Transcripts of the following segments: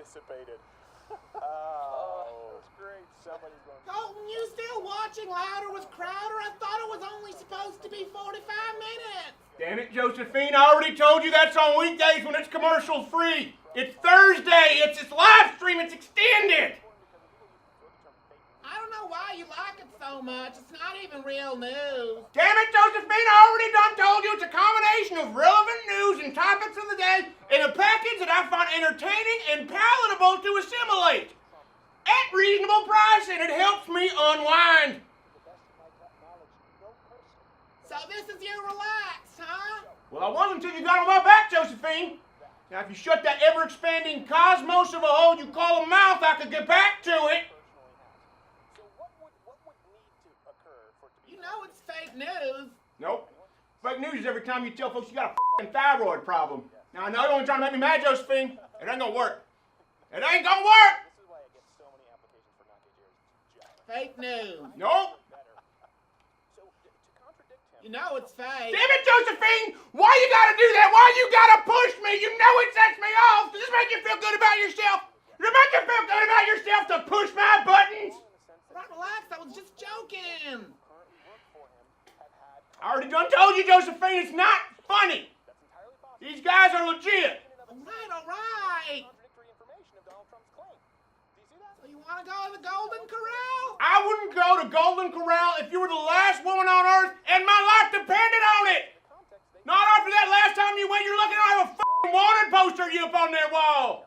anticipated. Oh, that's great. Somebody's going. Colton, you still watching Louder with Crowder? I thought it was only supposed to be 45 minutes. Damn it, Josephine, I already told you that's on weekdays when it's commercial free. It's Thursday, it's live stream, it's extended. I don't know why you like it so much. It's not even real news. Damn it, Josephine, I already done told you it's a combination of relevant news and topics of the day in a package that I find entertaining and palatable to assimilate. At reasonable price, and it helps me unwind. So this is you relaxed, huh? Well, I was until you got on my back, Josephine. Now, if you shut that ever-expanding cosmos of a hole you call a mouth, I could get back to it. So what would need to occur for it to be? You know it's fake news. Nope. Fake news is every time you tell folks you got a f***ing thyroid problem. Now, I know you're only trying to make me mad, Josephine. It ain't gonna work. It ain't gonna work! This is why I get so many applications for not Jaye's job. Fake news. Nope. So to contradict him. You know it's fake. Damn it, Josephine! Why you gotta do that? Why you gotta push me? You know it sets me off! Does this make you feel good about yourself? Does it make you feel good about yourself to push my buttons? Right, relax. I was just joking. I already done told you, Josephine, it's not funny. These guys are legit. All right. Contradictory information of Donald Trump's claim. Do you see that? So you want to go to the Golden Corral? I wouldn't go to Golden Corral if you were the last woman on earth and my life depended on it. Not after that last time you went, you're lucky I don't have a f***ing wanted poster of you up on their wall.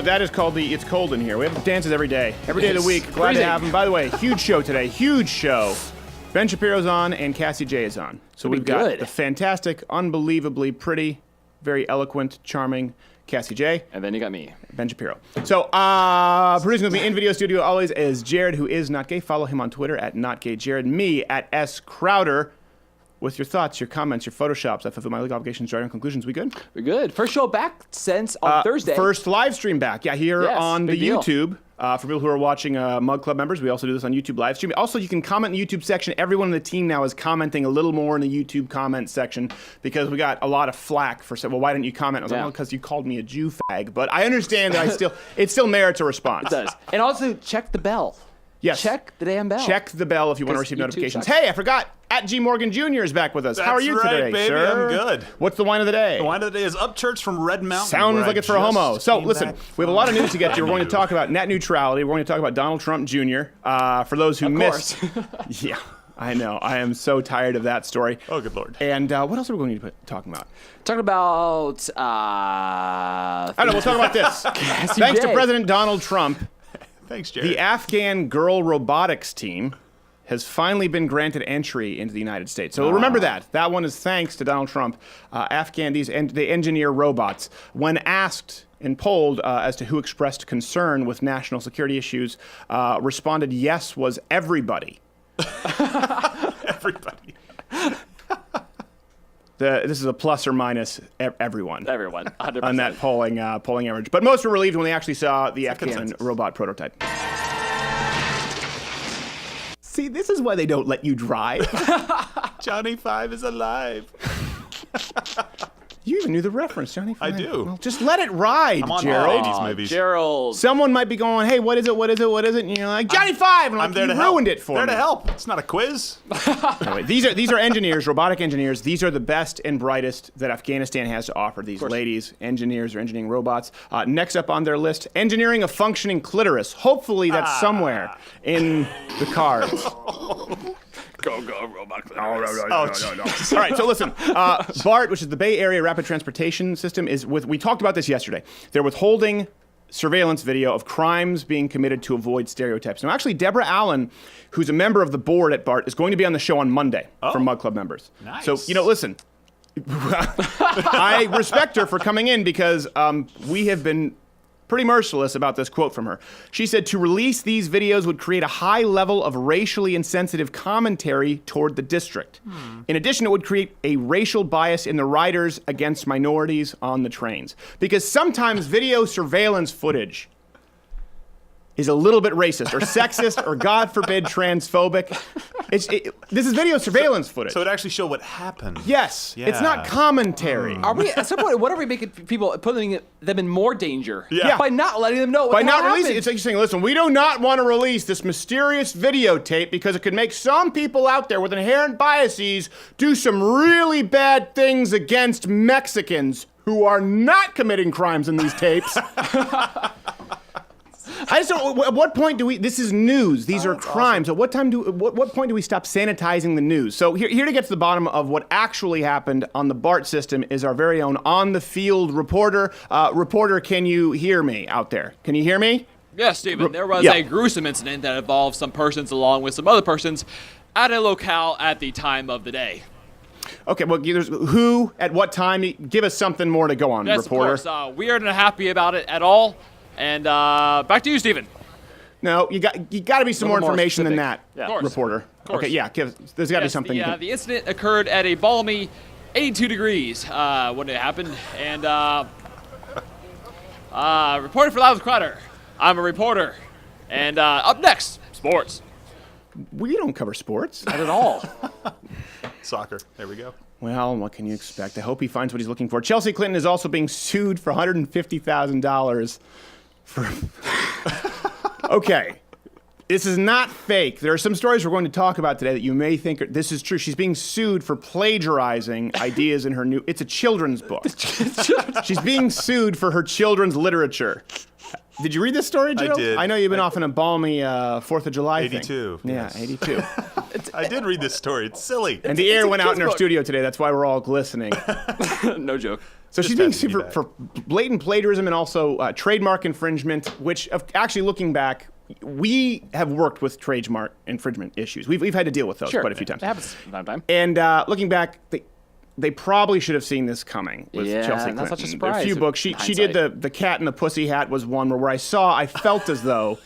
That is called the It's Cold in Here. We have dances every day of the week. Glad to have them. By the way, huge show today. Huge show. Ben Shapiro's on and Cassie Jaye is on. So we've got the fantastic, unbelievably pretty, very eloquent, charming Cassie Jaye. And then you got me. Ben Shapiro. So, producing with me in video studio always is Jared, who is not gay. Follow him on Twitter at NotGayJared. Me at S Crowder. With your thoughts, your comments, your photoshops, I fulfill my legal obligations, drawing conclusions. We good? We're good. First show back since on Thursday. First live stream back. Yeah, here on the YouTube. For people who are watching Mug Club members, we also do this on YouTube live stream. Also, you can comment in the YouTube section. Everyone on the team now is commenting a little more in the YouTube comment section because we got a lot of flack for saying, well, why didn't you comment? I was like, well, because you called me a Jew fag. But I understand that it still merits a response. It does. And also, check the bell. Yes. Check the damn bell. Check the bell if you want to receive notifications. Hey, I forgot. At G. Morgan Jr. is back with us. How are you today, baby. sir? I'm good. What's the wine of the day? The wine of the day is Upchurch from Red Mountain. Sounds like it's for a homo. So, listen, we have a lot of news to get to. We're going to talk about net neutrality. We're going to talk about Donald Trump Jr. For those who missed. Yeah, I know. I am so tired of that story. Oh, good Lord. And what else are we going to be talking about? Talking about... I don't know. We'll talk about this. Thanks to President Donald Trump. Thanks, Jared. The Afghan girl robotics team has finally been granted entry into the United States. So remember that. That one is thanks to Donald Trump. They engineer robots. When asked and polled as to who expressed concern with national security issues, responded yes was everybody. Everybody. This is a plus or minus everyone. Everyone, 100%. On that polling average. But most were relieved when they actually saw the Afghan robot prototype. See, this is why they don't let you drive. Johnny Five is alive. You even knew the reference, Johnny Five. I do. Well, just let it ride, I'm on Gerald. 80s movies. Gerald. Someone might be going, hey, what is it, what is it, what is it? And you're like, Johnny Five! And I'm there you to ruined help. it for there me. to help. It's not a quiz. Anyway, these are engineers, robotic engineers. These are the best and brightest that Afghanistan has to offer. These ladies, engineers, are engineering robots. Next up on their list, engineering a functioning clitoris. Hopefully that's somewhere in the cards. Go, robot. Oh, All right, so listen, BART, which is the Bay Area Rapid Transportation System, we talked about this yesterday. They're withholding surveillance video of crimes being committed to avoid stereotypes. Now, actually, Deborah Allen, who's a member of the board at BART, is going to be on the show on Monday for Mug Club members. Nice. So, listen, I respect her for coming in because we have been pretty merciless about this quote from her. She said, to release these videos would create a high level of racially insensitive commentary toward the district. In addition, it would create a racial bias in the riders against minorities on the trains. Because sometimes video surveillance footage is a little bit racist or sexist or, God forbid, transphobic. This is video surveillance footage. So it actually showed what happened. Yes, it's not commentary. Are we at some point? What are we making people putting them in more danger? Yeah. By not letting them know. By not releasing, it's like you're saying, listen, we do not want to release this mysterious videotape because it could make some people out there with inherent biases do some really bad things against Mexicans who are not committing crimes in these tapes. I just don't. At what point do we? This is news. These are crimes. Awesome. At what point do we stop sanitizing the news? So here to get to the bottom of what actually happened on the BART system is our very own on-the-field reporter. Reporter, can you hear me out there? Can you hear me? Yes, Stephen. There was a gruesome incident that involved some persons along with some other persons at a locale at the time of the day. Okay. Well, there's who at what time? Give us something more to go on, yes, reporter. Of course. We are not happy about it at all. And back to you, Stephen. No, you got to be some more information than that, reporter. Of course. Okay, yeah, there's got to be something. The incident occurred at a balmy 82 degrees when it happened. And reporting for Loud Crowder, I'm a reporter. And up next, sports. We don't cover sports. Not at all. Soccer. There we go. Well, what can you expect? I hope he finds what he's looking for. Chelsea Clinton is also being sued for $150,000 for... Okay. This is not fake. There are some stories we're going to talk about today that you may think this is true. She's being sued for plagiarizing ideas in her new... It's a children's book. She's being sued for her children's literature. Did you read this story, Jill? I did. I know you've been off on a balmy 4th of July 82. thing. Yes. Yeah, 82. I did read this story. It's silly. And the air went out in our studio today. That's why we're all glistening. No joke. So she's being sued for blatant plagiarism and also trademark infringement, which, actually looking back, we have worked with trademark infringement issues. We've had to deal with those quite a few times. It happens from time to time. And looking back, they probably should have seen this coming with Chelsea Clinton. Not such a surprise. A few books. She did the Cat and the Pussy Hat was one where I felt as though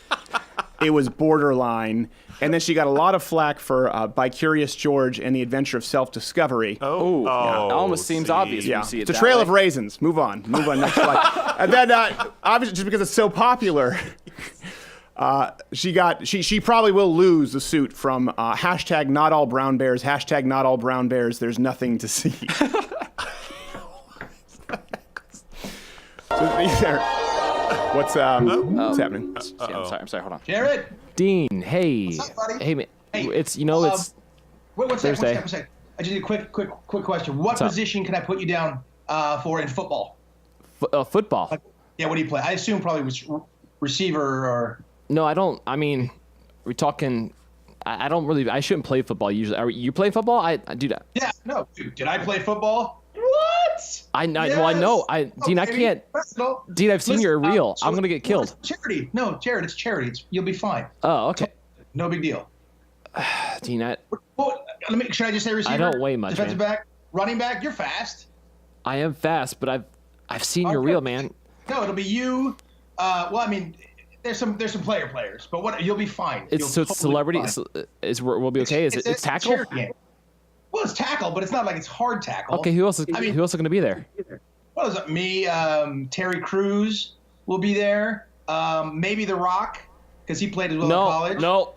it was borderline. And then she got a lot of flack for By Curious George and the Adventure of Self-Discovery. It almost seems obvious when you see it. It's a trail of raisins. Move on. Next slide. And then, obviously, just because it's so popular, she probably will lose the suit from hashtag not all brown bears, hashtag not all brown bears, there's nothing to see. So these are, what's happening? I'm sorry, hold on. Jared. Dean, hey. What's up, buddy? Hey, man. Hey, It's One Thursday. second. I just need a quick question. What position can I put you down for in football? Football. Yeah, what do you play? I assume probably receiver or... No, I don't. I mean, we're talking. I don't really. I shouldn't play football usually. Are you playing football? I do that. Yeah, no. Dude, did I play football? What? I know. Well, I know. Dean, I can't. Dean, I've seen your reel. I'm gonna get killed. Charity. No, Jared, it's charity. You'll be fine. Oh, okay. No big deal. Dean, Well, should I just say receiver? I don't weigh much, Defensive man. back, running back. You're fast. I am fast, but I've seen your reel, man. No, it'll be you. Well, I mean, there's some players, but you'll be fine. It's celebrity. We'll be okay. It's tackle. Well, it's tackle, but it's not like it's hard tackle. Okay, who else is going to be there? What is it? Me, Terry Crews will be there. Maybe The Rock, because he played as well in college. No.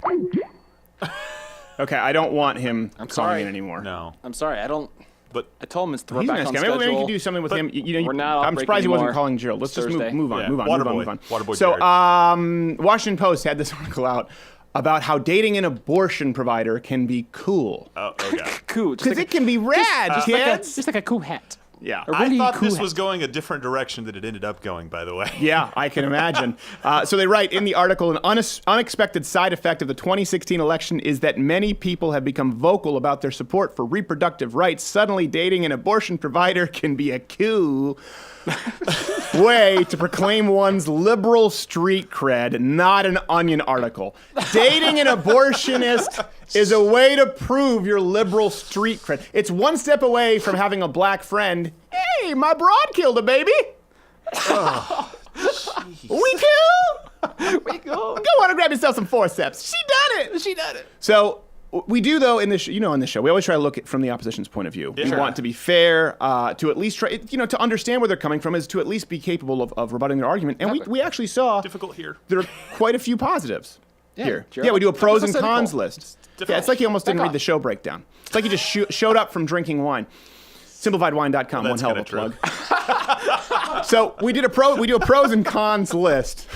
Okay, I don't want him sorry. in anymore. No. I'm sorry. I don't. But I told him it's He's a nice guy. Maybe we can do something with him. we're not I'm surprised he wasn't anymore. calling Gerald. Let's just move on. Yeah. Move on. Waterboy So, Jared. Washington Post had this article out about how dating an abortion provider can be cool. Oh, okay. Cool. Because it can be rad, kids. Just like a cool hat. Yeah. Or I Winnie thought this Pooh- was going a different direction than it ended up going, by the way. Yeah, I can imagine. So they write in the article, an unexpected side effect of the 2016 election is that many people have become vocal about their support for reproductive rights. Suddenly, dating an abortion provider can be a cool way to proclaim one's liberal street cred, not an Onion article. Dating an abortionist is a way to prove your liberal street cred. It's one step away from having a black friend. Hey, my broad killed a baby. We cool? We go. Go on and grab yourself some forceps. She done it. She did it. So we do, though, in this, on this show, we always try to look at from the opposition's point of view. We sure. want to be fair, to at least try, to understand where they're coming from, is to at least be capable of rebutting their argument. And we actually saw Difficult here. there are quite a few positives here. Gerald. Yeah, we do a pros and Hypothetical. cons list. difficult. Yeah, it's like you almost didn't Back read off. the show breakdown. It's like you just showed up from drinking wine. SimplifiedWine.com, one That's hell of a kinda plug. So we do a pros and cons list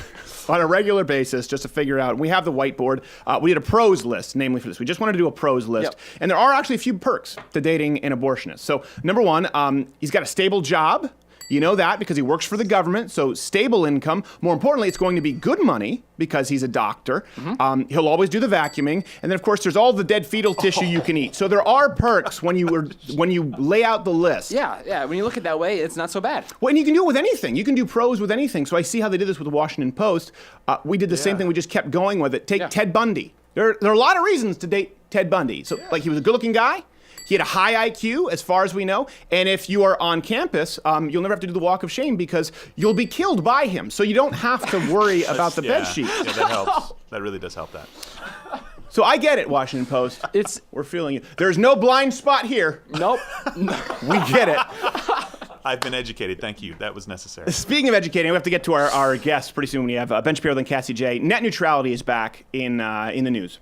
on a regular basis just to figure out. We have the whiteboard. We did a pros list, namely for this. We just wanted to do a pros list. Yep. And there are actually a few perks to dating an abortionist. So number one, he's got a stable job. You know that because he works for the government, so stable income. More importantly, it's going to be good money because he's a doctor. He'll always do the vacuuming, and then of course there's all the dead fetal tissue you can eat. So there are perks when you lay out the list. Yeah. When you look at it that way, it's not so bad. Well, and you can do it with anything. You can do pros with anything. So I see how they did this with the Washington Post. We did the same thing. We just kept going with it. Take Ted Bundy. There are a lot of reasons to date Ted Bundy. So like he was a good-looking guy. He had a high IQ, as far as we know. And if you are on campus, you'll never have to do the walk of shame because you'll be killed by him. So you don't have to worry about the bed sheet. Yeah, that helps. That really does help that. So I get it, Washington Post. We're feeling you. There's no blind spot here. Nope. We get it. I've been educated. Thank you. That was necessary. Speaking of educating, we have to get to our guests pretty soon. We have Ben Shapiro and Cassie Jaye. Net neutrality is back in the news.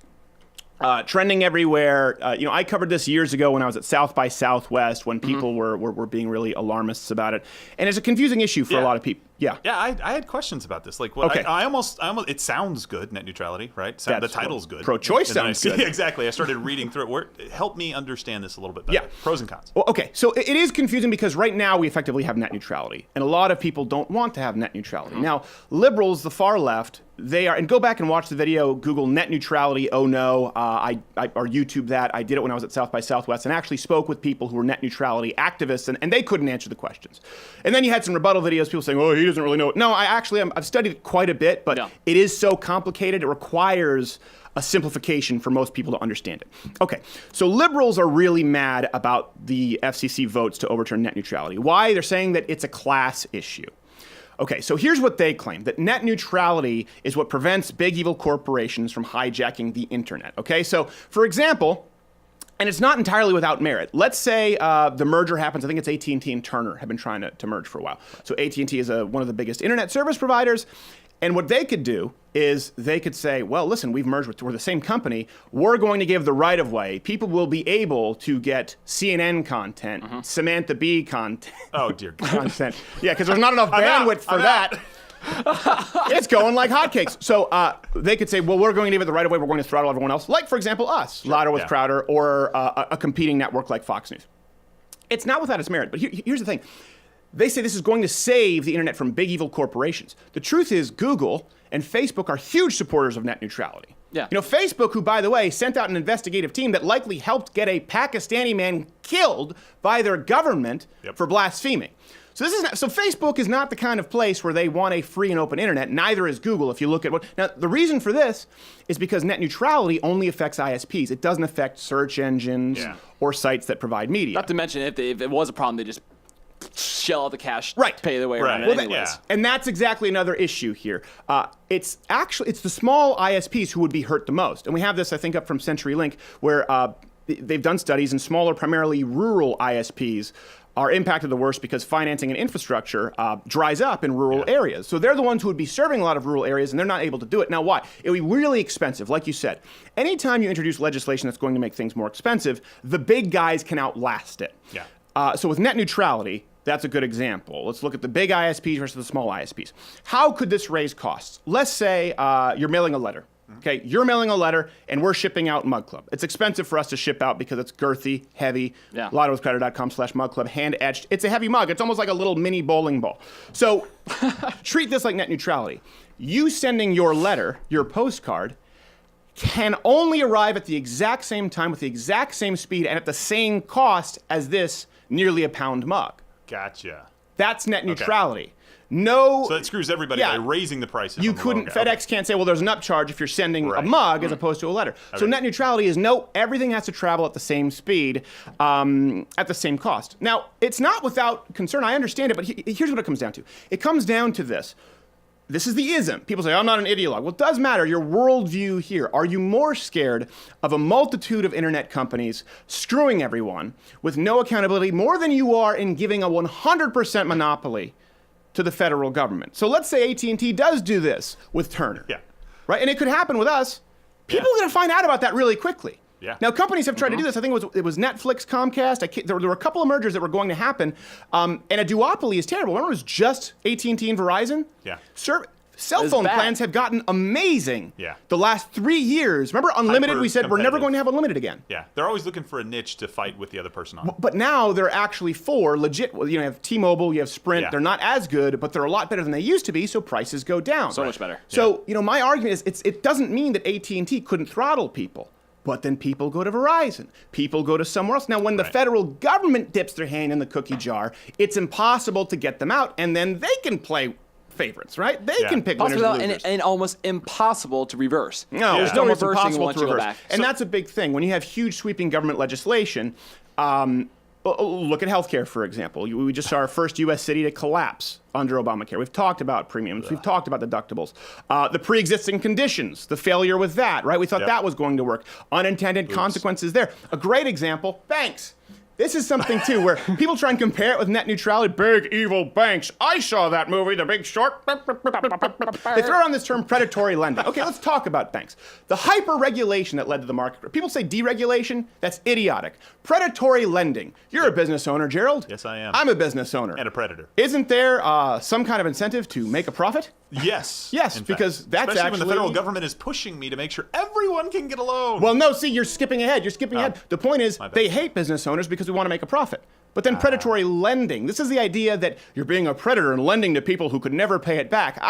Trending everywhere. I covered this years ago when I was at South by Southwest when people were being really alarmists about it. And it's a confusing issue for a lot of people. Yeah. Yeah, I had questions about this. Like, what? Okay. I almost. It sounds good, net neutrality, right? The That's title's good. pro-choice And then sounds good. Exactly. I started reading through it. Help me understand this a little bit better. Yeah. Pros and cons. Well, okay, so it is confusing because right now we effectively have net neutrality, and a lot of people don't want to have net neutrality. Now, liberals, the far left, they are, and go back and watch the video, Google net neutrality, oh no, or YouTube that. I did it when I was at South by Southwest and actually spoke with people who were net neutrality activists, and they couldn't answer the questions. And then you had some rebuttal videos, people saying, oh, he doesn't really know. No, I've studied it quite a bit, but it is so complicated, it requires a simplification for most people to understand it. Okay, so liberals are really mad about the FCC votes to overturn net neutrality. Why? They're saying that it's a class issue. Okay, so here's what they claim, that net neutrality is what prevents big evil corporations from hijacking the internet. Okay, so for example, and it's not entirely without merit. Let's say the merger happens. I think it's AT&T and Turner have been trying to merge for a while. So AT&T is one of the biggest internet service providers. And what they could do is they could say, well, listen, we're the same company. We're going to give the right of way. People will be able to get CNN content, Samantha Bee content. Oh, dear God. content. Yeah, because there's not enough bandwidth for that. It's going like hotcakes. So they could say, well, we're going to give it the right of way. We're going to throttle everyone else. Like, for example, us, Louder with Crowder, or a competing network like Fox News. It's not without its merit. But here's the thing. They say this is going to save the internet from big evil corporations. The truth is Google and Facebook are huge supporters of net neutrality. Yeah. Facebook, who, by the way, sent out an investigative team that likely helped get a Pakistani man killed by their government for blaspheming. So Facebook is not the kind of place where they want a free and open internet. Neither is Google. If you look at now, the reason for this is because net neutrality only affects ISPs. It doesn't affect search engines or sites that provide media. Not to mention, if it was a problem, they just shell out the cash, pay their way around it Well, anyways. And that's exactly another issue here. It's the small ISPs who would be hurt the most. And we have this, I think, up from CenturyLink, where they've done studies, and smaller, primarily rural ISPs are impacted the worst because financing and infrastructure dries up in rural areas. So they're the ones who would be serving a lot of rural areas, and they're not able to do it. Now, why? It would be really expensive, like you said. Anytime you introduce legislation that's going to make things more expensive, the big guys can outlast it. Yeah. So with net neutrality, that's a good example. Let's look at the big ISPs versus the small ISPs. How could this raise costs? Let's say you're mailing a letter, Okay, you're mailing a letter, and we're shipping out Mug Club. It's expensive for us to ship out because it's girthy, heavy. Yeah. LottoWithCreditor.com/Mug Club, hand-etched. It's a heavy mug. It's almost like a little mini bowling ball. So treat this like net neutrality. You sending your letter, your postcard, can only arrive at the exact same time with the exact same speed and at the same cost as this nearly a pound mug. Gotcha. That's net neutrality. No. So that screws everybody by raising the prices. You on the couldn't. logo. FedEx can't say, well, there's an upcharge if you're sending a Right. mug as opposed to a letter. So net neutrality is no. Everything has to travel at the same speed, at the same cost. Now, it's not without concern. I understand it, but here's what it comes down to. It comes down to this. This is the ism. People say, I'm not an ideologue. Well, it does matter. Your worldview here. Are you more scared of a multitude of internet companies screwing everyone with no accountability more than you are in giving a 100% monopoly to the federal government? So let's say AT&T does do this with Turner. Yeah. Right? And it could happen with us. People are going to find out about that really quickly. Yeah. Now, companies have tried to do this. I think it was Netflix, Comcast. There were a couple of mergers that were going to happen. And a duopoly is terrible. Remember, it was just AT&T and Verizon? Yeah. Cell phone bad. plans have gotten amazing. Yeah. The last 3 years. Remember, unlimited, we said we're never Hyper-competitive. going to have unlimited again. Yeah. They're always looking for a niche to fight with the other person on. But now there are actually 4 legit. You have T-Mobile, you have Sprint. Yeah. They're not as good, but they're a lot better than they used to be. So prices go down. So much better. So my argument is it doesn't mean that AT&T couldn't throttle people. But then people go to Verizon. People go to somewhere else. Now, when the federal government dips their hand in the cookie jar, it's impossible to get them out, and then they can play favorites, right? They can pick winners and losers. And almost impossible to reverse. No, There's it's no almost reversing impossible once to you go reverse. back. And that's a big thing. When you have huge sweeping government legislation, look at healthcare, for example. We just saw our first U.S. city to collapse under Obamacare. We've talked about premiums. We've talked about deductibles. The pre-existing conditions, the failure with that, right? We thought that was going to work. Unintended consequences there. A great example, banks. This is something, too, where people try and compare it with net neutrality. Big, evil banks. I saw that movie, The Big Short. They throw around this term predatory lending. Okay, let's talk about banks. The hyper-regulation that led to the market. People say deregulation. That's idiotic. Predatory lending. You're a business owner, Gerald. Yes, I am. I'm a business owner. And a predator. Isn't there some kind of incentive to make a profit? Yes. Yes, in because fact. that's Especially when the actually- federal government is pushing me to make sure everyone can get a loan. Well, no, see, you're skipping ahead. You're skipping ahead. The point is, my bad. they hate business owners because we want to make a profit. But then predatory lending. This is the idea that you're being a predator and lending to people who could never pay it back.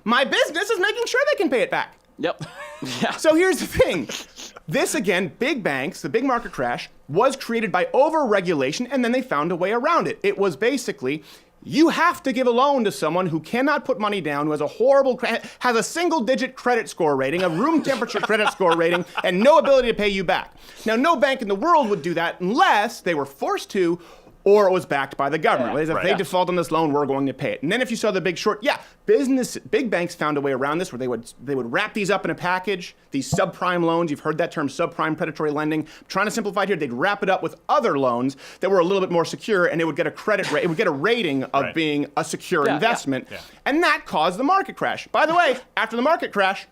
My business is making sure they can pay it back. Yep. Yeah. So here's the thing. This, again, big banks, the big market crash, was created by over-regulation, and then they found a way around it. It was basically, you have to give a loan to someone who cannot put money down, who has a horrible, has a single-digit credit score rating, a room temperature credit score rating, and no ability to pay you back. Now, no bank in the world would do that unless they were forced to, or it was backed by the government. If they default on this loan, we're going to pay it. And then if you saw the Big Short, big banks found a way around this where they would wrap these up in a package, these subprime loans. You've heard that term, subprime predatory lending. I'm trying to simplify it here. They'd wrap it up with other loans that were a little bit more secure, and it would get a credit rate. It would get a rating of being a secure investment, and that caused the market crash. By the way, after the market crash,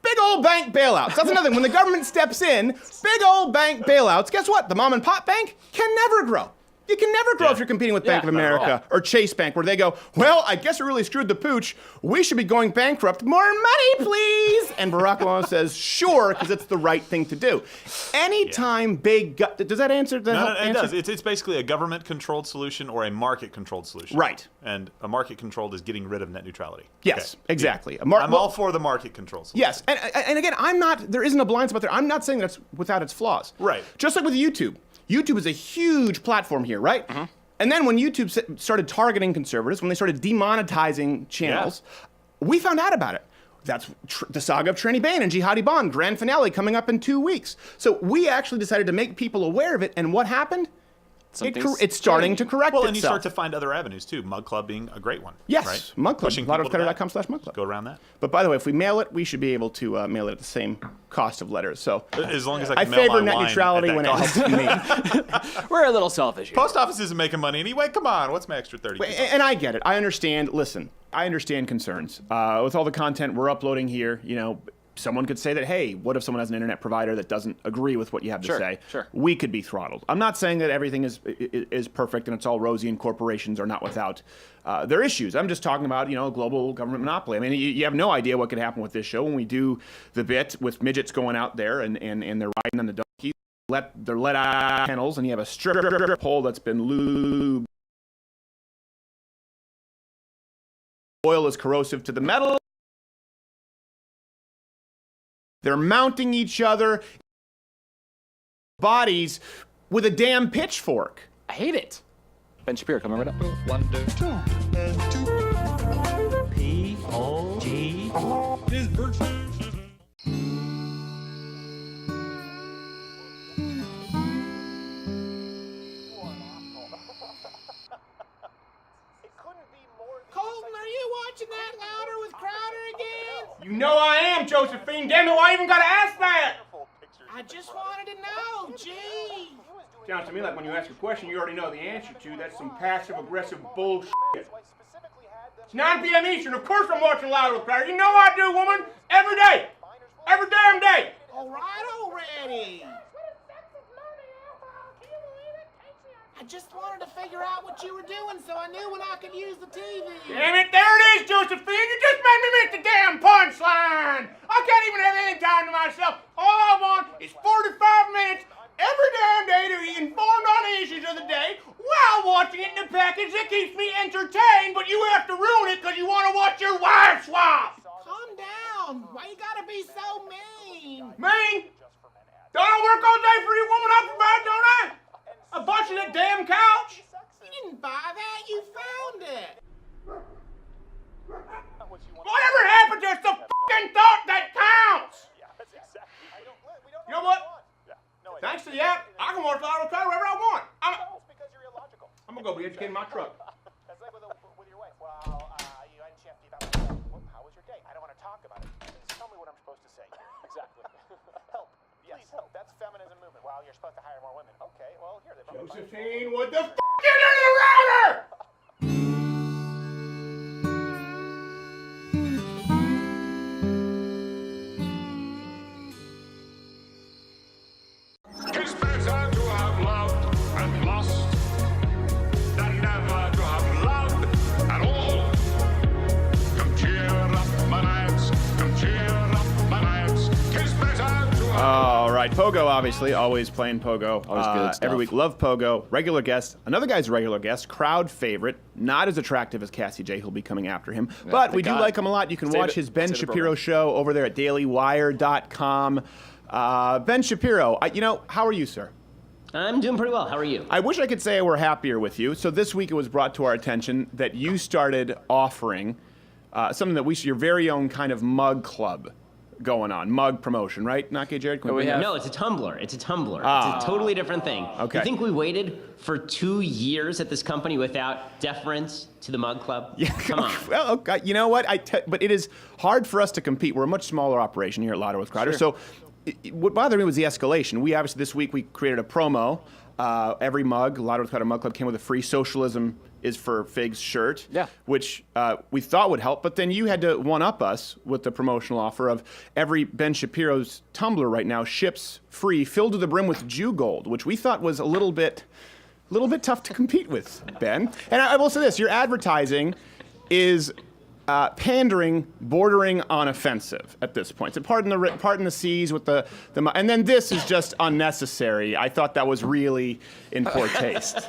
big old bank bailouts. That's another thing. When the government steps in, big old bank bailouts. Guess what? The mom and pop bank can never grow. You can never grow if you're competing with Bank of America or Chase Bank, where they go, well, I guess we really screwed the pooch. We should be going bankrupt. More money, please. And Barack Obama says, sure, because it's the right thing to do. Anytime does that answer? No, it does. It's basically a government-controlled solution or a market-controlled solution. Right. And a market-controlled is getting rid of net neutrality. Yes, Okay. exactly. I'm all for the market-controlled solution. Yes, and again, there isn't a blind spot there. I'm not saying that's without its flaws. Right. Just like with YouTube. YouTube is a huge platform here, right? And then when YouTube started targeting conservatives, when they started demonetizing channels, we found out about it. That's the saga of Tranny Bane and Jihadi Bond, grand finale coming up in 2 weeks. So we actually decided to make people aware of it, and what happened? It's starting to correct itself. Well, and you start to find other avenues, too. Mug Club being a great one. Yes, right? Mug Club. Pushing people to that. LottoWithCreditor.com/Mug Club. Go around that. But by the way, if we mail it, we should be able to mail it at the same cost of letters. So as long as I can mail favor my net wine neutrality at when that it cost. helps me. We're a little selfish here. Post office isn't making money anyway. Come on, what's my extra 30%? And I get it. I understand. Listen, I understand concerns with all the content we're uploading here. someone could say that, hey, what if someone has an internet provider that doesn't agree with what you have to say? Sure. We could be throttled. I'm not saying that everything is perfect and it's all rosy and corporations are not without their issues. I'm just talking about, global government monopoly. I mean, you have no idea what could happen with this show when we do the bit with midgets going out there and they're riding on the donkeys. They're let out panels, and you have a strip pole that's been lubed. Oil is corrosive to the metal. They're mounting each other bodies with a damn pitchfork. I hate it. Ben Shapiro, coming right up. Wonder, two, and two. P-O-G. This virtue. Colton, are you watching that Louder with Crowder again? You know I am, Josephine. Damn it, why even gotta ask that? I just wanted to know, gee. Sounds to me like when you ask a question you already know the answer to. That's some passive-aggressive bullshit. It's 9 p.m. Eastern. Of course I'm watching Louder with Crowder. You know I do, woman. Every day. Every damn day. All right already. I just wanted to figure out what you were doing so I knew when I could use the TV. Damn it, there it is, Josephine. You just made me miss the damn punchline. I can't even have any time to myself. All I want is 45 minutes every damn day to be informed on the issues of the day while watching it in the package that keeps me entertained, but you have to ruin it because you want to watch your wife swap. Calm down. Why you gotta be so mean? Mean? Don't I work all day for you, woman? I provide, don't I? A bunch of that damn couch. You didn't buy that. You found it. Whatever happened to it's the fucking thought that counts. You know what? Thanks to the app, I can watch Louder with Crowder wherever I want. I'm gonna go be educated in my truck. That's like with your wife. Well, you and Chef, how was your day? I don't want to talk about it. Please tell me what I'm supposed to say. Exactly. Help. Yes. Please help. That's feminism movement. Well, you're supposed to hire more women. Okay, well, here they are. Josephine, what the f*** you do to the router? It's better to have loved and lost than never to have loved at all. Come cheer up my nights, come cheer up my nights. It's better to have All right, Pogo, obviously, always playing Pogo. Always good stuff. Every week, love Pogo. Regular guest, another guy's a regular guest, crowd favorite, not as attractive as Cassie Jaye, who'll be coming after him. But we do like him a lot. You can watch his Ben Shapiro show over there at dailywire.com. Ben Shapiro, how are you, sir? I'm doing pretty well. How are you? I wish I could say I were happier with you. So this week it was brought to our attention that you started offering something that your very own kind of mug club going on, mug promotion, right? Not gay, Jared? No, it's a tumbler. It's a tumbler. It's a totally different thing. Okay. You think we waited for 2 years at this company without deference to the mug club? Yeah, Come on. Well, okay, you know what? But it is hard for us to compete. We're a much smaller operation here at Louder with Crowder. Sure. So what bothered me was the escalation. We obviously this week we created a promo. Every mug, Louder with Crowder Mug Club, came with a free Socialism is for Figs shirt, which we thought would help. But then you had to one-up us with the promotional offer of every Ben Shapiro's tumbler right now ships free, filled to the brim with Jew gold, which we thought was a little bit tough to compete with, Ben. And I will say this, your advertising is pandering, bordering on offensive at this point. So pardon the seas with the and then this is just unnecessary. I thought that was really in poor taste.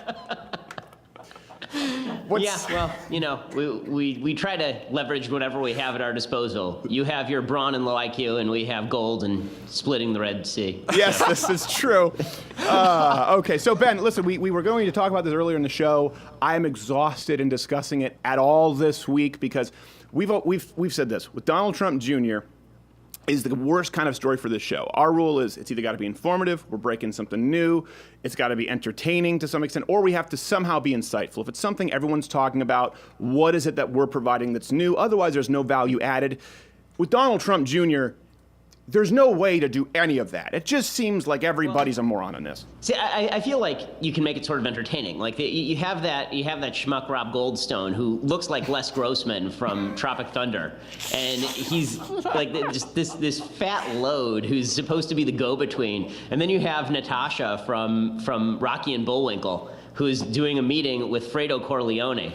Yeah, well, we try to leverage whatever we have at our disposal. You have your brawn and low IQ, and we have gold and splitting the Red Sea. Yes, this is true. Okay, so Ben, listen, we were going to talk about this earlier in the show. I am exhausted in discussing it at all this week because we've said this. With Donald Trump Jr., is the worst kind of story for this show. Our rule is it's either got to be informative, we're breaking something new, it's got to be entertaining to some extent, or we have to somehow be insightful. If it's something everyone's talking about, what is it that we're providing that's new? Otherwise, there's no value added. With Donald Trump Jr., there's no way to do any of that. It just seems like everybody's a moron on this. See, I feel like you can make it sort of entertaining. Like you have that schmuck Rob Goldstone who looks like Les Grossman from Tropic Thunder, and he's like just this fat load who's supposed to be the go-between, and then you have Natasha from Rocky and Bullwinkle, who's doing a meeting with Fredo Corleone.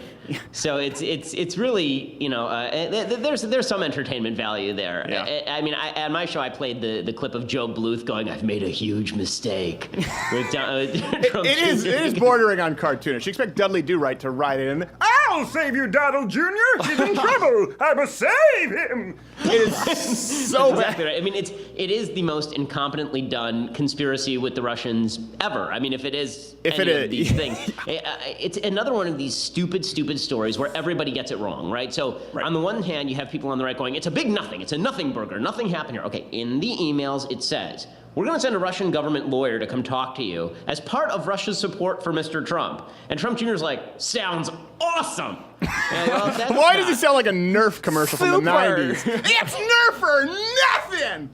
So it's really, there's some entertainment value there. Yeah. I mean, on my show, I played the clip of Joe Bluth going, "I've made a huge mistake." With Trump It is bordering on cartoonish. You expect Dudley Do-Right to write in, "I'll save you, Donald Jr. He's in trouble. I must save him." It is so exactly bad. right. I mean, it is the most incompetently done conspiracy with the Russians ever. I mean, if it is these things, it's another one of these stupid stories where everybody gets it wrong, right? So on the one hand, you have people on the right going, "It's a big nothing. It's a nothing burger. Nothing happened here." Okay, in the emails it says, "We're going to send a Russian government lawyer to come talk to you as part of Russia's support for Mr. Trump." And Trump Jr. is like, "Sounds awesome." Why does it sound like a Nerf commercial from the 90s? It's Nerf or nothing!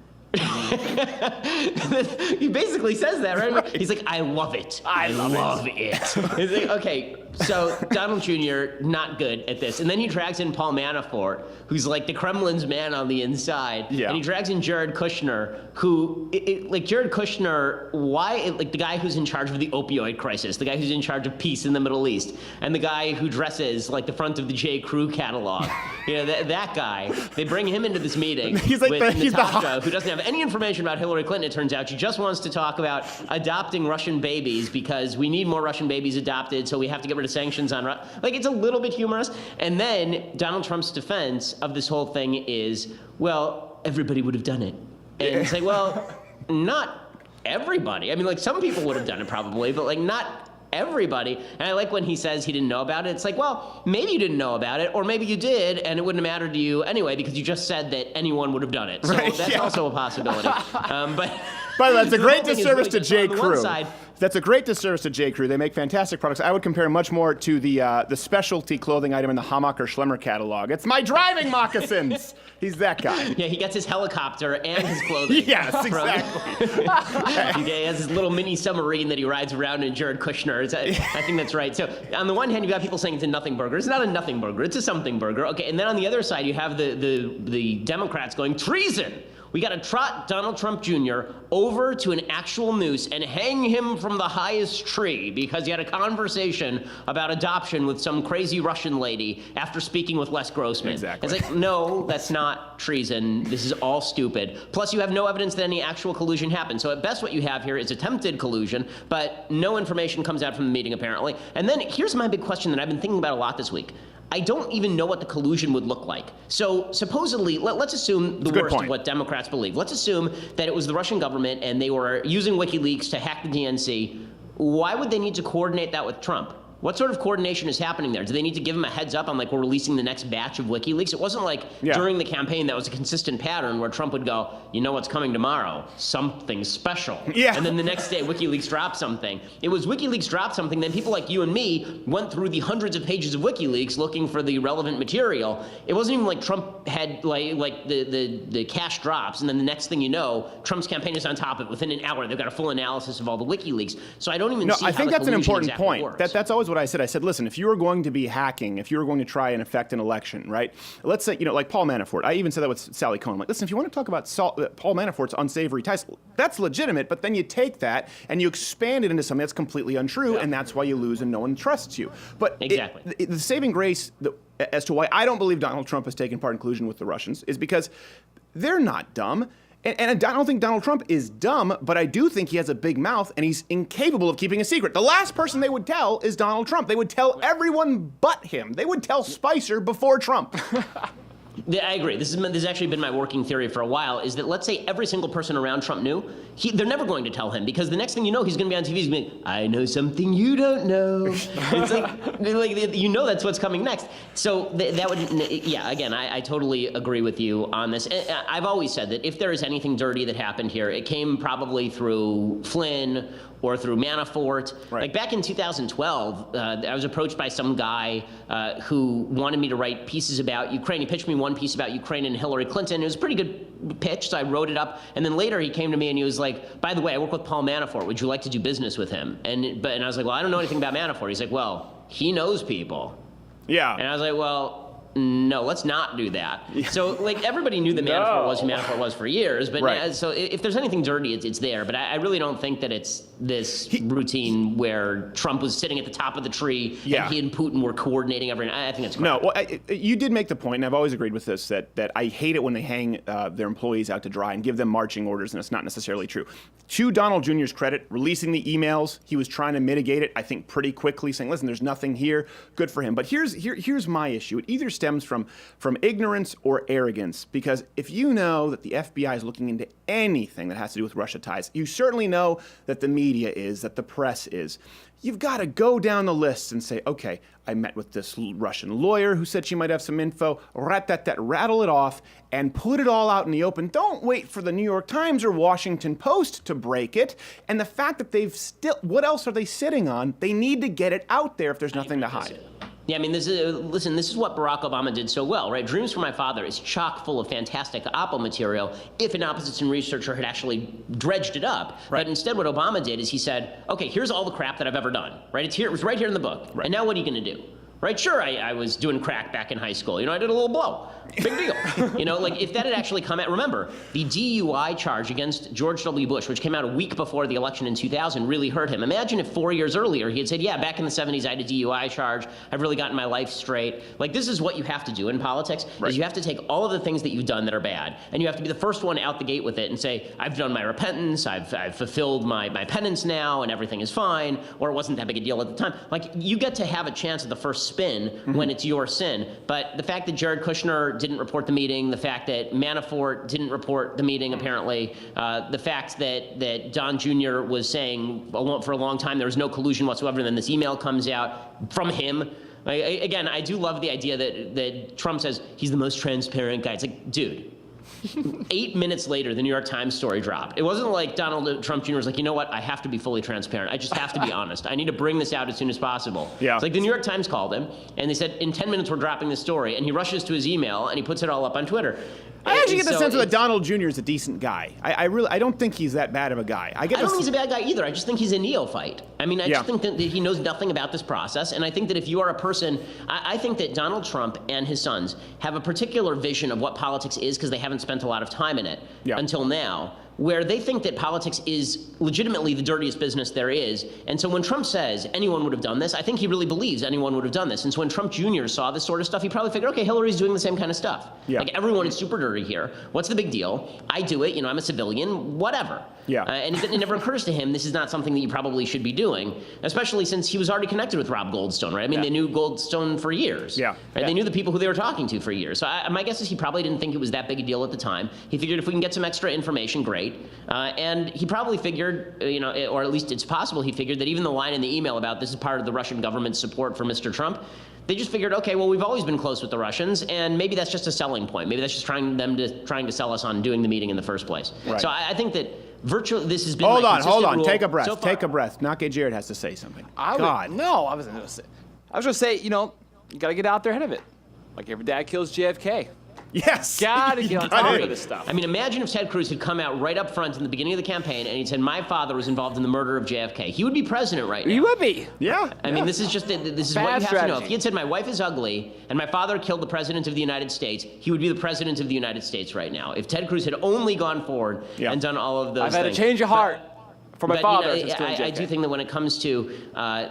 He basically says that, right? He's like, "I love it. I love it." He's like, okay, so Donald Jr., not good at this. And then he drags in Paul Manafort, who's like the Kremlin's man on the inside. Yeah. And he drags in Jared Kushner, who, Jared Kushner, the guy who's in charge of the opioid crisis, the guy who's in charge of peace in the Middle East, and the guy who dresses like the front of the J. Crew catalog. That guy, they bring him into this meeting he's like with Natasha, who doesn't have any information about Hillary Clinton, it turns out. She just wants to talk about adopting Russian babies because we need more Russian babies adopted, so we have to get rid of sanctions on Russia. It's a little bit humorous. And then Donald Trump's defense of this whole thing is, well, everybody would have done it. And it's like, well, not everybody. I mean, some people would have done it probably, but not everybody. And I like when he says he didn't know about it. It's like, well, maybe you didn't know about it, or maybe you did, and it wouldn't have mattered to you anyway because you just said that anyone would have done it. So that's also a possibility. But by the way, that's a great disservice to J. Crew. Crew. That's a great disservice to J. Crew. They make fantastic products. I would compare much more to the specialty clothing item in the Hamacher Schlemmer catalog. It's my driving moccasins. He's that guy. Yeah, he gets his helicopter and his clothing. Yes, exactly. He has his little mini submarine that he rides around in Jared Kushner. I think that's right. So on the one hand, you got people saying it's a nothing burger. It's not a nothing burger. It's a something burger. Okay, and then on the other side, you have the Democrats going, treason. We got to trot Donald Trump Jr. over to an actual noose and hang him from the highest tree because he had a conversation about adoption with some crazy Russian lady after speaking with Les Grossman. Exactly. It's like, no, that's not treason. This is all stupid. Plus, you have no evidence that any actual collusion happened. So at best, what you have here is attempted collusion, but no information comes out from the meeting, apparently. And then here's my big question that I've been thinking about a lot this week. I don't even know what the collusion would look like. So supposedly, let's assume the worst of what Democrats believe. Let's assume that it was the Russian government and they were using WikiLeaks to hack the DNC. Why would they need to coordinate that with Trump? What sort of coordination is happening there? Do they need to give him a heads up on we're releasing the next batch of WikiLeaks? It wasn't during the campaign that was a consistent pattern where Trump would go, you know what's coming tomorrow? Something special. Yeah. And then the next day WikiLeaks dropped something. It was WikiLeaks dropped something, then people like you and me went through the hundreds of pages of WikiLeaks looking for the relevant material. It wasn't even like Trump had the cash drops, and then the next thing you know, Trump's campaign is on top of it. Within an hour, they've got a full analysis of all the WikiLeaks. So I don't even see how I think the that's an collusion important exactly point. works. That's always what I said. I said, listen, if you were going to be hacking, if you were going to try and affect an election, right? Let's say, like Paul Manafort. I even said that with Sally Cohen. Listen, if you want to talk about Paul Manafort's unsavory ties, that's legitimate, but then you take that and you expand it into something that's completely untrue, and that's why you lose and no one trusts you. But exactly. The saving grace as to why I don't believe Donald Trump has taken part in collusion with the Russians is because they're not dumb. And I don't think Donald Trump is dumb, but I do think he has a big mouth and he's incapable of keeping a secret. The last person they would tell is Donald Trump. They would tell everyone but him. They would tell Spicer before Trump. I agree. This has actually been my working theory for a while, is that let's say every single person around Trump knew, they're never going to tell him, because the next thing you know, he's going to be on TV, he's going to be, I know something you don't know. It's like, you know that's what's coming next. So that would, yeah, again, I totally agree with you on this. I've always said that if there is anything dirty that happened here, it came probably through Flynn or through Manafort. Right. Like back in 2012, I was approached by some guy who wanted me to write pieces about Ukraine. He pitched me one piece about Ukraine and Hillary Clinton. It was a pretty good pitch, so I wrote it up. And then later he came to me and he was like, by the way, I work with Paul Manafort. Would you like to do business with him? And I was like, well, I don't know anything about Manafort. He's like, well, he knows people. Yeah. And I was like, well, no, let's not do that. So, like, everybody knew that Manafort was who Manafort was for years. But Right. so if there's anything dirty, it's there. But I really don't think that it's this routine where Trump was sitting at the top of the tree Yeah. and he and Putin were coordinating everything. I think it's crap. No, well, you did make the point, and I've always agreed with this, that I hate it when they hang their employees out to dry and give them marching orders, and it's not necessarily true. To Donald Jr.'s credit, releasing the emails, he was trying to mitigate it, I think, pretty quickly, saying, listen, there's nothing here. Good for him. But here's my issue. It either stems from ignorance or arrogance, because if you know that the FBI is looking into anything that has to do with Russia ties, you certainly know that the media is, that the press is. You've got to go down the list and say, okay, I met with this Russian lawyer who said she might have some info, rattle it off, and put it all out in the open. Don't wait for the New York Times or Washington Post to break it. And the fact that what else are they sitting on? They need to get it out there if there's nothing to hide. Yeah, I mean, this is what Barack Obama did so well, right? Dreams for My Father is chock full of fantastic oppo material if an opposition researcher had actually dredged it up. Right. But instead what Obama did is he said, okay, here's all the crap that I've ever done, right? It was right here in the book. Right. And now what are you going to do? Right? Sure, I was doing crack back in high school. You know, I did a little blow. Big deal. You know, like if that had actually come out, remember, the DUI charge against George W. Bush, which came out a week before the election in 2000, really hurt him. Imagine if 4 years earlier he had said, yeah, back in the 70s I had a DUI charge. I've really gotten my life straight. Like this is what you have to do in politics, is you have to take all of the things that you've done that are bad, and you have to be the first one out the gate with it and say, I've done my repentance, I've fulfilled my penance now, and everything is fine, or it wasn't that big a deal at the time. Like you get to have a chance at the first spin when it's your sin. But the fact that Jared Kushner didn't report the meeting, the fact that Manafort didn't report the meeting apparently, the fact that Don Jr. was saying for a long time there was no collusion whatsoever, and then this email comes out from him. Again, I do love the idea that Trump says he's the most transparent guy. It's like, dude. 8 minutes later, the New York Times story dropped. It wasn't like Donald Trump Jr. was like, you know what, I have to be fully transparent. I just have to be honest. I need to bring this out as soon as possible. Yeah. It's like the New York Times called him, and they said, in 10 minutes we're dropping this story, and he rushes to his email, and he puts it all up on Twitter. I actually get the sense that Donald Jr. is a decent guy. I don't think he's that bad of a guy. I don't think he's a bad guy either. I just think he's a neophyte. I mean, I just think that he knows nothing about this process, and I think that if you are a person, I think that Donald Trump and his sons have a particular vision of what politics is because they haven't spent a lot of time in it until now, where they think that politics is legitimately the dirtiest business there is. And so when Trump says anyone would have done this, I think he really believes anyone would have done this. And so when Trump Jr. saw this sort of stuff, he probably figured, okay, Hillary's doing the same kind of stuff. Yeah. Like everyone is super dirty here. What's the big deal? I do it, you know, I'm a civilian, whatever. Yeah. And it never occurs to him this is not something that you probably should be doing, especially since he was already connected with Rob Goldstone, right? I mean, they knew Goldstone for years. Yeah. Right? Yeah. They knew the people who they were talking to for years. So my guess is he probably didn't think it was that big a deal at the time. He figured if we can get some extra information, great. And he probably figured, you know, or at least it's possible he figured that even the line in the email about this is part of the Russian government's support for Mr. Trump, they just figured, okay, well, we've always been close with the Russians, and maybe that's just a selling point. Maybe that's just trying to sell us on doing the meeting in the first place. Right. So I think that virtually this has been Hold on. rule Take a breath. so far. Take a breath. Nake Jared has to say something. I wasn't going to say, you know, you got to get out there ahead of it. Like every dad kills JFK. Yes. Gotta get on top of this stuff. I mean, imagine if Ted Cruz had come out right up front in the beginning of the campaign and he said, my father was involved in the murder of JFK. He would be president right now. You would be. Yeah. I mean, this is what you have to know. If he had said, my wife is ugly and my father killed the president of the United States, he would be the president of the United States right now. If Ted Cruz had only gone forward and done all of those I've had things. a change of heart for my father. You know, I do think that when it comes to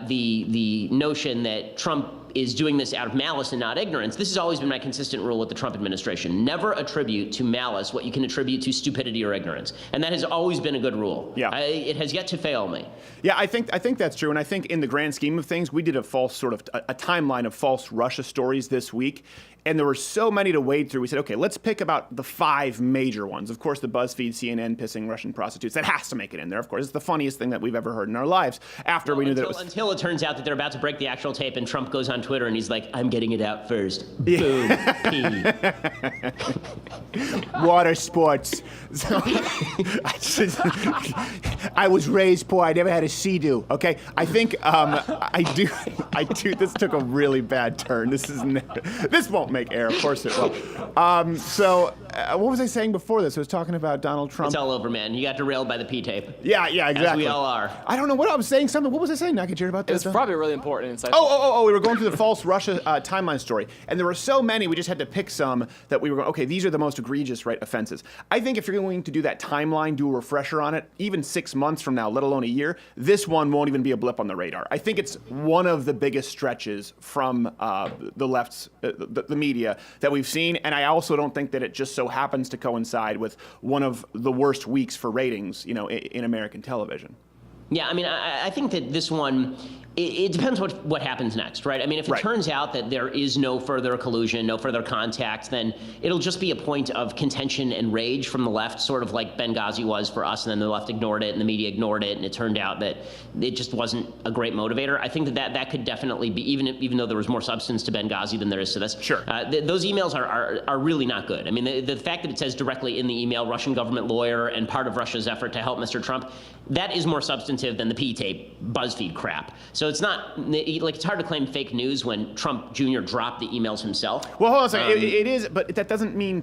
the notion that Trump is doing this out of malice and not ignorance, this has always been my consistent rule with the Trump administration. Never attribute to malice what you can attribute to stupidity or ignorance. And that has always been a good rule. Yeah. It has yet to fail me. Yeah, I think that's true. And I think in the grand scheme of things, we did a false sort of a timeline of false Russia stories this week. And there were so many to wade through. We said, okay, let's pick about the 5 major ones. Of course, the BuzzFeed, CNN pissing Russian prostitutes. That has to make it in there, of course. It's the funniest thing that we've ever heard in our lives after we knew that it was... Until it turns out that they're about to break the actual tape and Trump goes on Twitter and he's like, I'm getting it out first. Boom. Pee. Water sports. So, I was raised poor. I never had a Sea-Doo. Okay, I think I do. This took a really bad turn. This won't make air. Of course it will. What was I saying before this? I was talking about Donald Trump. It's all over, man. You got derailed by the P-tape. Yeah, exactly. As we all are. I don't know what I was saying. What was I saying? I could hear about this. It's probably really important and insightful. Oh, we were going through the false Russia timeline story. And there were so many, we just had to pick some that we were going, okay, these are the most egregious, right, offenses. I think if you're going to do that timeline, do a refresher on it, even 6 months from now, let alone a year, this one won't even be a blip on the radar. I think it's one of the biggest stretches from the left's, the media that we've seen. And I also don't think that it just so happens to coincide with one of the worst weeks for ratings, in American television. Yeah, I mean, I think that this one, it depends what happens next, right? I mean, if it turns out that there is no further collusion, no further contact, then it'll just be a point of contention and rage from the left, sort of like Benghazi was for us, and then the left ignored it, and the media ignored it, and it turned out that it just wasn't a great motivator. I think that could definitely be, even though there was more substance to Benghazi than there is to this. Sure. Those emails are really not good. I mean, the fact that it says directly in the email, Russian government lawyer and part of Russia's effort to help Mr. Trump, that is more substantive than the P-tape BuzzFeed crap. So it's not, it's hard to claim fake news when Trump Jr. dropped the emails himself. Well, hold on a second. It is, but that doesn't mean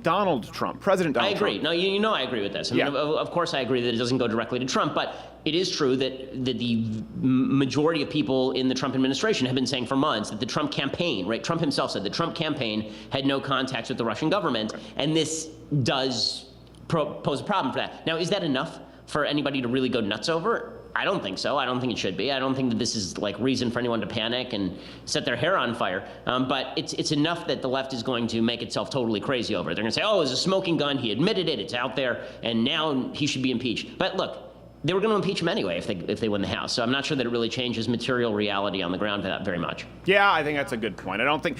Donald Trump, President Donald Trump. I agree. No, you know I agree with this. I mean, of course I agree that it doesn't go directly to Trump, but it is true that the majority of people in the Trump administration have been saying for months that the Trump campaign, right? Trump himself said the Trump campaign had no contacts with the Russian government, and this does pose a problem for that. Now, is that enough for anybody to really go nuts over? I don't think so. I don't think it should be. I don't think that this is like reason for anyone to panic and set their hair on fire. But it's enough that the left is going to make itself totally crazy over it. They're going to say, oh, it was a smoking gun. He admitted it. It's out there. And now he should be impeached. But look, they were going to impeach him anyway if they win the House. So I'm not sure that it really changes material reality on the ground that very much. Yeah, I think that's a good point. I don't think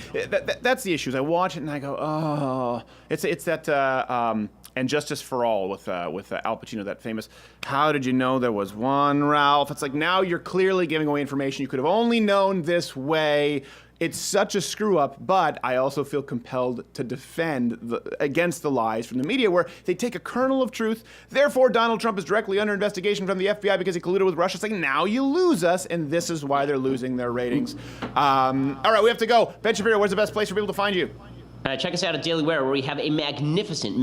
that's the issue. Is I watch it and I go, oh, it's that and Justice for All with Al Pacino, that famous. How did you know there was one Ralph? It's like now you're clearly giving away information you could have only known this way. It's such a screw up, but I also feel compelled to defend against the lies from the media where they take a kernel of truth. Therefore, Donald Trump is directly under investigation from the FBI because he colluded with Russia. It's like, now you lose us, and this is why they're losing their ratings. All right, we have to go. Ben Shapiro, where's the best place for people to find you? Check us out at Daily Wire, where we have a magnificent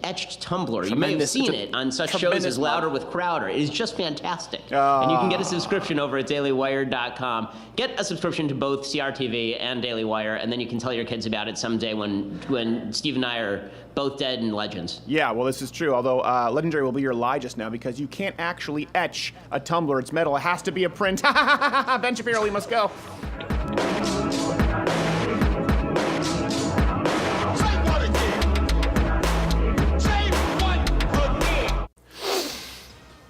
etched tumbler. You may have seen it on such shows as Louder with Crowder. It is just fantastic. And you can get a subscription over at dailywire.com. Get a subscription to both CRTV and Daily Wire, and then you can tell your kids about it someday when Steve and I are both dead and legends. Yeah, well, this is true, although Legendary will be your lie just now because you can't actually etch a tumbler. It's metal. It has to be a print. Ben Shapiro, we must go.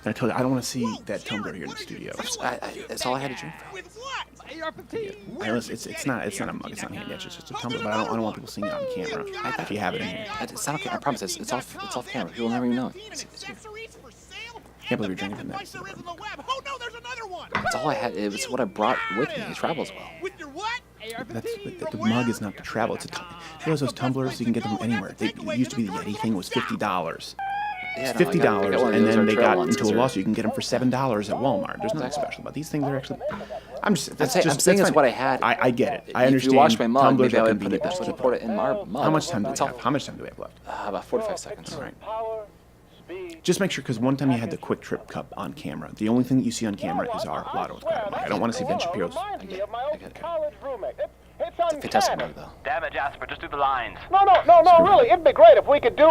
I told you, I don't want to see that tumbler here in the studio. That's all I had to drink from. With what? AR-15. It's not a mug. It's not hand etched. It's just a tumbler. But I don't want people seeing it on camera. If you have it in here, It's not okay. I promise. It's off camera. People will never even know. Can't believe you're drinking from that. Oh no, there's another one. That's all I had. It was what I brought with me. It travels well. With your what? The mug is not to travel. It's those tumblers. You can get them anywhere. It used to be the Yeti thing was $50. Yeah, It's $50, and then they got into a lawsuit. You can get them for $7 at Walmart. There's nothing special about these things. They're actually. I'm saying that's what I had. I get it. I understand. If you wash my mug, maybe I would convenient. put it in my mug. How much time do we have? How much time do we have left? About 45 seconds. All right. Just make sure, because one time you had the Quick Trip Cup on camera. The only thing that you see on camera is our Lotto with Crowder. I don't want to see Ben Shapiro's. I get it. It's It's a fantastic mug, though. Damn it, Jasper, just do the lines. No, really. It'd be great if we could do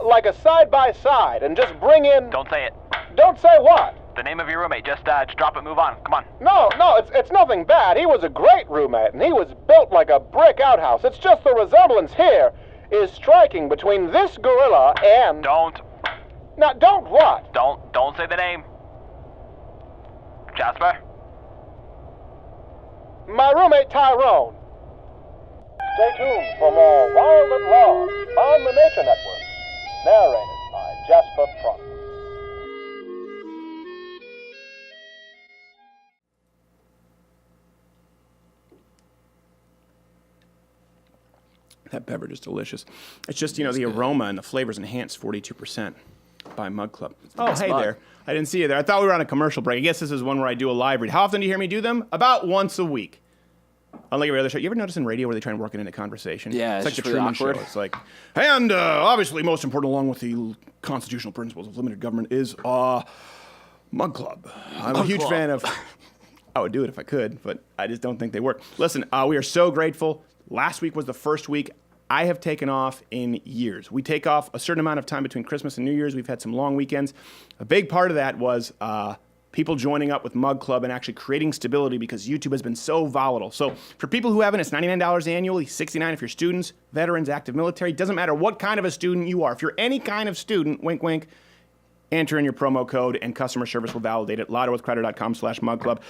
like a side-by-side and just bring in... Don't say it. Don't say what? The name of your roommate. Just drop it, move on. Come on. No, it's nothing bad. He was a great roommate, and he was built like a brick outhouse. It's just the resemblance here is striking between this gorilla and... Don't. Now, don't what? Don't say the name. Jasper? My roommate Tyrone. Stay tuned for more Wild at Large on the Nature Network. Narrated by Jasper Prunk. That beverage is delicious. It's just, the aroma and the flavor's enhanced 42% by Mug Club. Oh, hey there. I didn't see you there. I thought we were on a commercial break. I guess this is one where I do a live read. How often do you hear me do them? About once a week. Unlike every other show. You ever notice in radio where they try and work it into conversation? Yeah, it's like the really Truman awkward. Show. It's like, and obviously most important along with the constitutional principles of limited government is Mug Club. I'm a huge fan of... I would do it if I could, but I just don't think they work. Listen, we are so grateful. Last week was the first week I have taken off in years. We take off a certain amount of time between Christmas and New Year's. We've had some long weekends. A big part of that was people joining up with Mug Club and actually creating stability because YouTube has been so volatile. So for people who haven't, it's $99 annually, $69 if you're students, veterans, active military. Doesn't matter what kind of a student you are. If you're any kind of student, wink, wink, enter in your promo code and customer service will validate it. LottoWithCrowder.com/MugClub.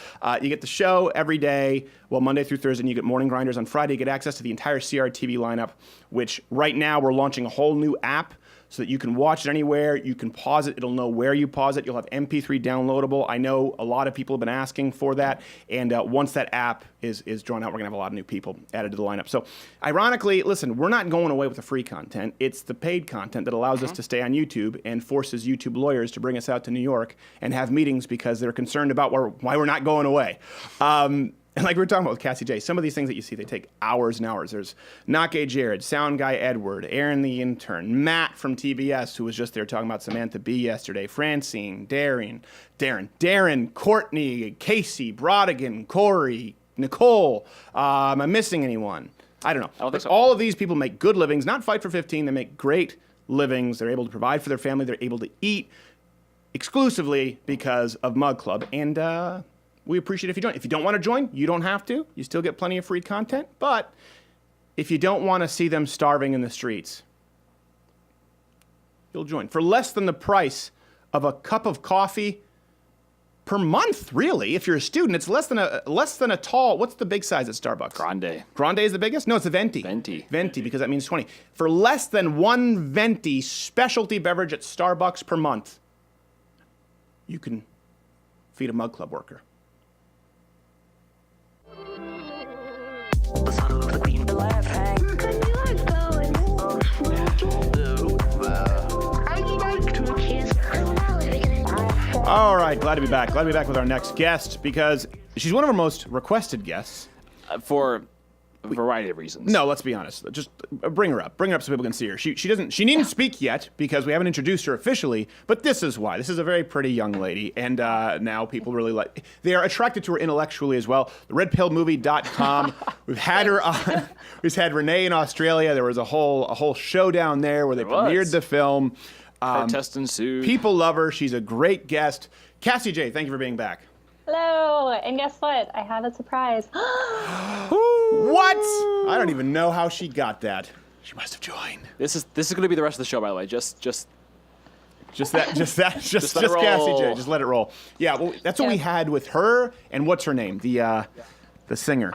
You get the show every day, Monday through Thursday, and you get Morning Grinders on Friday. You get access to the entire CRTV lineup, which right now we're launching a whole new app so that you can watch it anywhere. You can pause it. It'll know where you pause it. You'll have MP3 downloadable. I know a lot of people have been asking for that. And once that app is drawn out, we're going to have a lot of new people added to the lineup. So ironically, listen, we're not going away with the free content. It's the paid content that allows us to stay on YouTube and forces YouTube lawyers to bring us out to New York and have meetings because they're concerned about why we're not going away. And like we were talking about with Cassie Jaye, some of these things that you see, they take hours and hours. There's Nake Jared, Sound Guy Edward, Aaron the Intern, Matt from TBS, who was just there talking about Samantha Bee yesterday, Francine, Darren, Courtney, Casey, Brodigan, Corey, Nicole. Am I missing anyone? I don't know. I don't think so. All of these people make good livings, not fight for 15. They make great livings. They're able to provide for their family. They're able to eat exclusively because of Mug Club. And we appreciate it if you join. If you don't want to join, you don't have to. You still get plenty of free content. But if you don't want to see them starving in the streets, you'll join. For less than the price of a cup of coffee per month, really. If you're a student, it's less than a tall. What's the big size at Starbucks? Grande. Grande is the biggest? No, it's a venti. Venti, because that means 20. For less than one venti specialty beverage at Starbucks per month, you can feed a Mug Club worker. All right, glad to be back. Glad to be back with our next guest because she's one of our most requested guests. For a variety of reasons. No, let's be honest. Just bring her up. Bring her up so people can see her. She needn't speak yet because we haven't introduced her officially, but this is why. This is a very pretty young lady, and now people really they are attracted to her intellectually as well. TheRedPillMovie.com. We've had her on. We've had Renee in Australia. There was a whole show down there where they premiered the film. Protest ensued. People love her. She's a great guest. Cassie Jaye, thank you for being back. Hello, and guess what? I have a surprise. What? I don't even know how she got that. She must have joined. This is going to be the rest of the show, by the way. Just Cassie Jaye. Just let it roll. Yeah, well, that's what we had with her. And what's her name? The singer.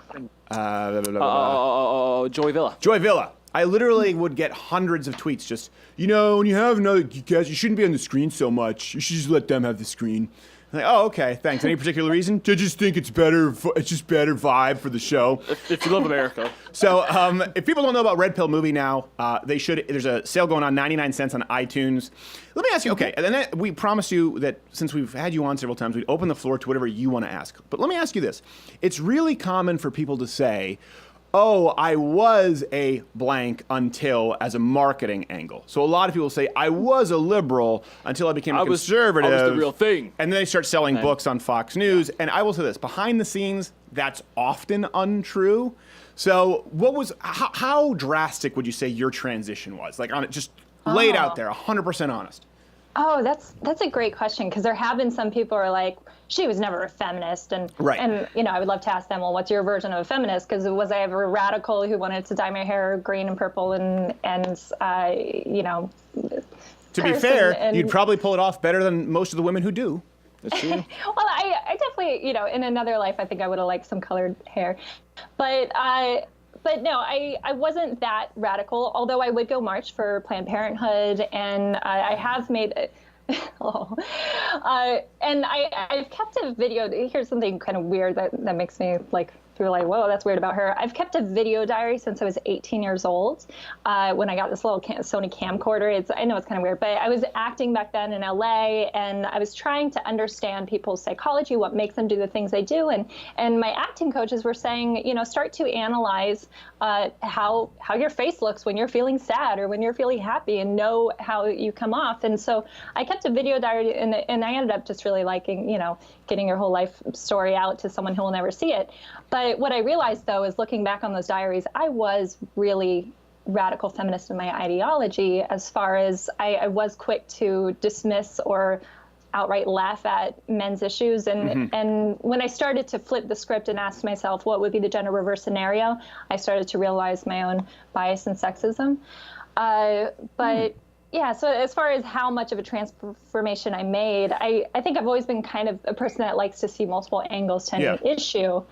Joy Villa. Joy Villa. I literally would get hundreds of tweets just, when you have another guest, you shouldn't be on the screen so much. You should just let them have the screen. I'm like, oh, okay, thanks. Any particular reason? I just think it's better. It's just better vibe for the show. If you love America. So, if people don't know about Red Pill Movie now, they should. There's a sale going on, 99 cents on iTunes. Let me ask you. Okay, and then we promise you that since we've had you on several times, we'd open the floor to whatever you want to ask. But let me ask you this: it's really common for people to say, oh, I was a blank until as a marketing angle. So a lot of people say, I was a liberal until I became a conservative. I was the real thing. And then they start selling books on Fox News. And I will say this, behind the scenes, that's often untrue. So how drastic would you say your transition was? Like, on it, just lay it out there, 100% honest. Oh, that's a great question, because there have been some people who are like, she was never a feminist, and I would love to ask them, well, what's your version of a feminist? Because was I ever a radical who wanted to dye my hair green and purple and to be fair, you'd probably pull it off better than most of the women who do. That's true. Well, I definitely, in another life, I think I would have liked some colored hair, but no, I wasn't that radical, although I would go march for Planned Parenthood, and I have made and I've kept a video. Here's something kind of weird that makes me people are like, whoa, that's weird about her. I've kept a video diary since I was 18 years old. When I got this little Sony camcorder, I know it's kind of weird, but I was acting back then in LA, and I was trying to understand people's psychology, what makes them do the things they do. And my acting coaches were saying, start to analyze how your face looks when you're feeling sad or when you're feeling happy, and know how you come off. And so I kept a video diary, and I ended up just really liking, getting your whole life story out to someone who will never see it. But what I realized, though, is looking back on those diaries, I was really radical feminist in my ideology, as far as I was quick to dismiss or outright laugh at men's issues. And when I started to flip the script and ask myself what would be the gender reverse scenario, I started to realize my own bias and sexism. Yeah, so as far as how much of a transformation I made, I think I've always been kind of a person that likes to see multiple angles to any issue.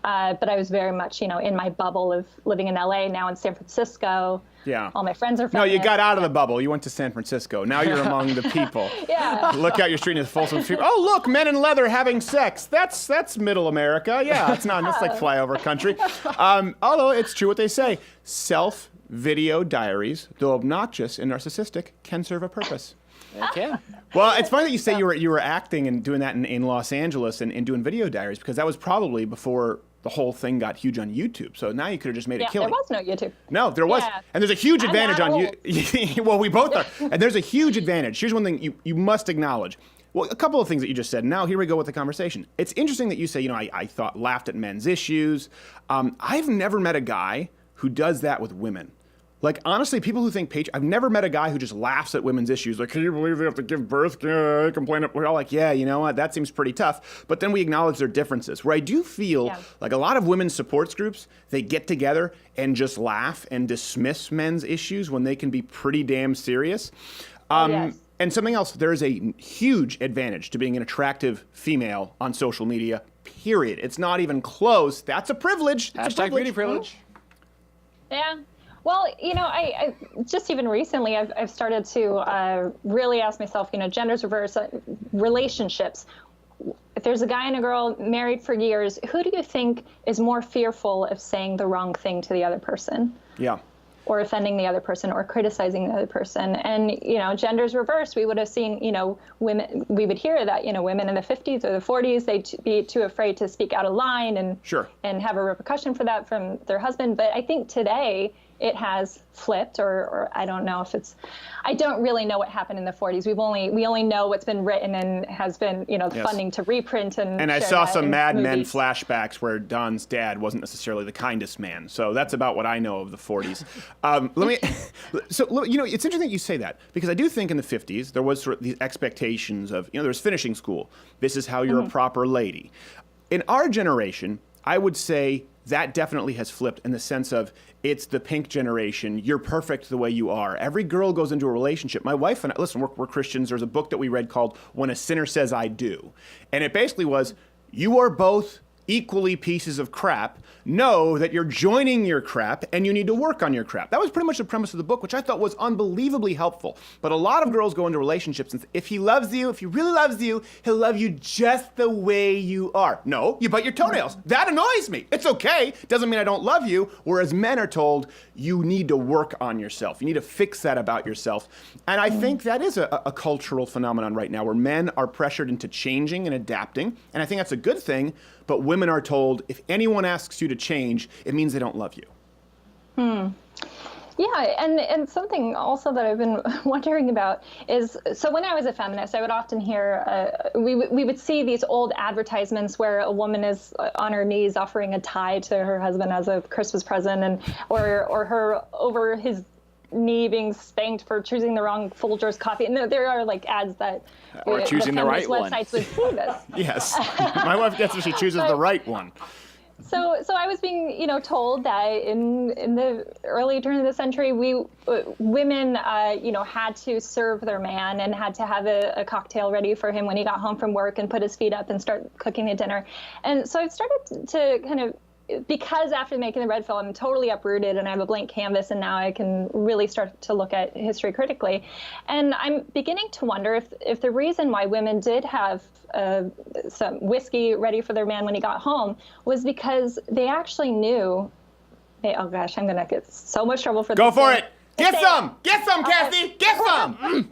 But I was very much, in my bubble of living in LA, now in San Francisco. Yeah. All my friends are feminists. No, you got out of the bubble. You went to San Francisco. Now you're among the people. Yeah. Look out your street and it's full of people. Oh, look, men in leather having sex. That's middle America. Yeah, it's not. It's like flyover country. Although it's true what they say. Self-video diaries, though obnoxious and narcissistic, can serve a purpose. Okay. Well, it's funny that you say you were acting and doing that in Los Angeles and doing video diaries, because that was probably before the whole thing got huge on YouTube. So now you could have just made a killing. There was no YouTube. No, there was. Yeah. And there's a huge advantage on you. Well, we both are. And there's a huge advantage. Here's one thing you must acknowledge. Well, a couple of things that you just said. Now, here we go with the conversation. It's interesting that you say, I laughed at men's issues. I've never met a guy who does that with women. Like, honestly, people who think I've never met a guy who just laughs at women's issues. Like, can you believe they have to give birth? Complain. We're all like, yeah, you know what? That seems pretty tough. But then we acknowledge their differences. Where I do feel like a lot of women's supports groups, they get together and just laugh and dismiss men's issues when they can be pretty damn serious. And something else, there is a huge advantage to being an attractive female on social media, period. It's not even close. That's a privilege. Hashtag beauty privilege. Yeah. Well, I just even recently, I've started to really ask myself, genders reverse relationships. If there's a guy and a girl married for years, who do you think is more fearful of saying the wrong thing to the other person? Yeah. Or offending the other person or criticizing the other person? And, genders reversed, we would have seen, women, we would hear that, women in the 50s or the 40s, they'd be too afraid to speak out of line and have a repercussion for that from their husband. But I think today it has flipped, or I don't know if I don't really know what happened in the 40s. We only know what's been written and has been, funding to reprint and I saw some Mad Men flashbacks where Don's dad wasn't necessarily the kindest man. So that's about what I know of the 40s. It's interesting that you say that, because I do think in the 50s there was sort of these expectations of, there was finishing school. This is how you're a proper lady. In our generation, I would say that definitely has flipped in the sense of it's the pink generation. You're perfect the way you are. Every girl goes into a relationship. My wife and I, listen, we're Christians. There's a book that we read called When a Sinner Says I Do. And it basically was, you are both equally pieces of crap. Know that you're joining your crap and you need to work on your crap. That was pretty much the premise of the book, which I thought was unbelievably helpful. But a lot of girls go into relationships and say, if he loves you, if he really loves you, he'll love you just the way you are. No, you bite your toenails. That annoys me. It's okay. Doesn't mean I don't love you. Whereas men are told, you need to work on yourself. You need to fix that about yourself. And I think that is a cultural phenomenon right now where men are pressured into changing and adapting. And I think that's a good thing. But women are told, if anyone asks you to change, it means they don't love you. Yeah, and something also that I've been wondering about is, so when I was a feminist, I would often hear, we would see these old advertisements where a woman is on her knees offering a tie to her husband as a Christmas present, or her over his knee being spanked for choosing the wrong Folgers coffee. And there are like ads that or choosing the right one. Websites would see this. Yes, my wife gets if she chooses the right one. So I was being, told that in the early turn of the century, women, had to serve their man and had to have a cocktail ready for him when he got home from work and put his feet up and start cooking the dinner. And so I've started to kind of because after making the red film, I'm totally uprooted and I have a blank canvas, and now I can really start to look at history critically. And I'm beginning to wonder if the reason why women did have some whiskey ready for their man when he got home was because they actually knew, oh gosh, I'm going to get so much trouble for this. Go for it. Get some, Cassie, get some.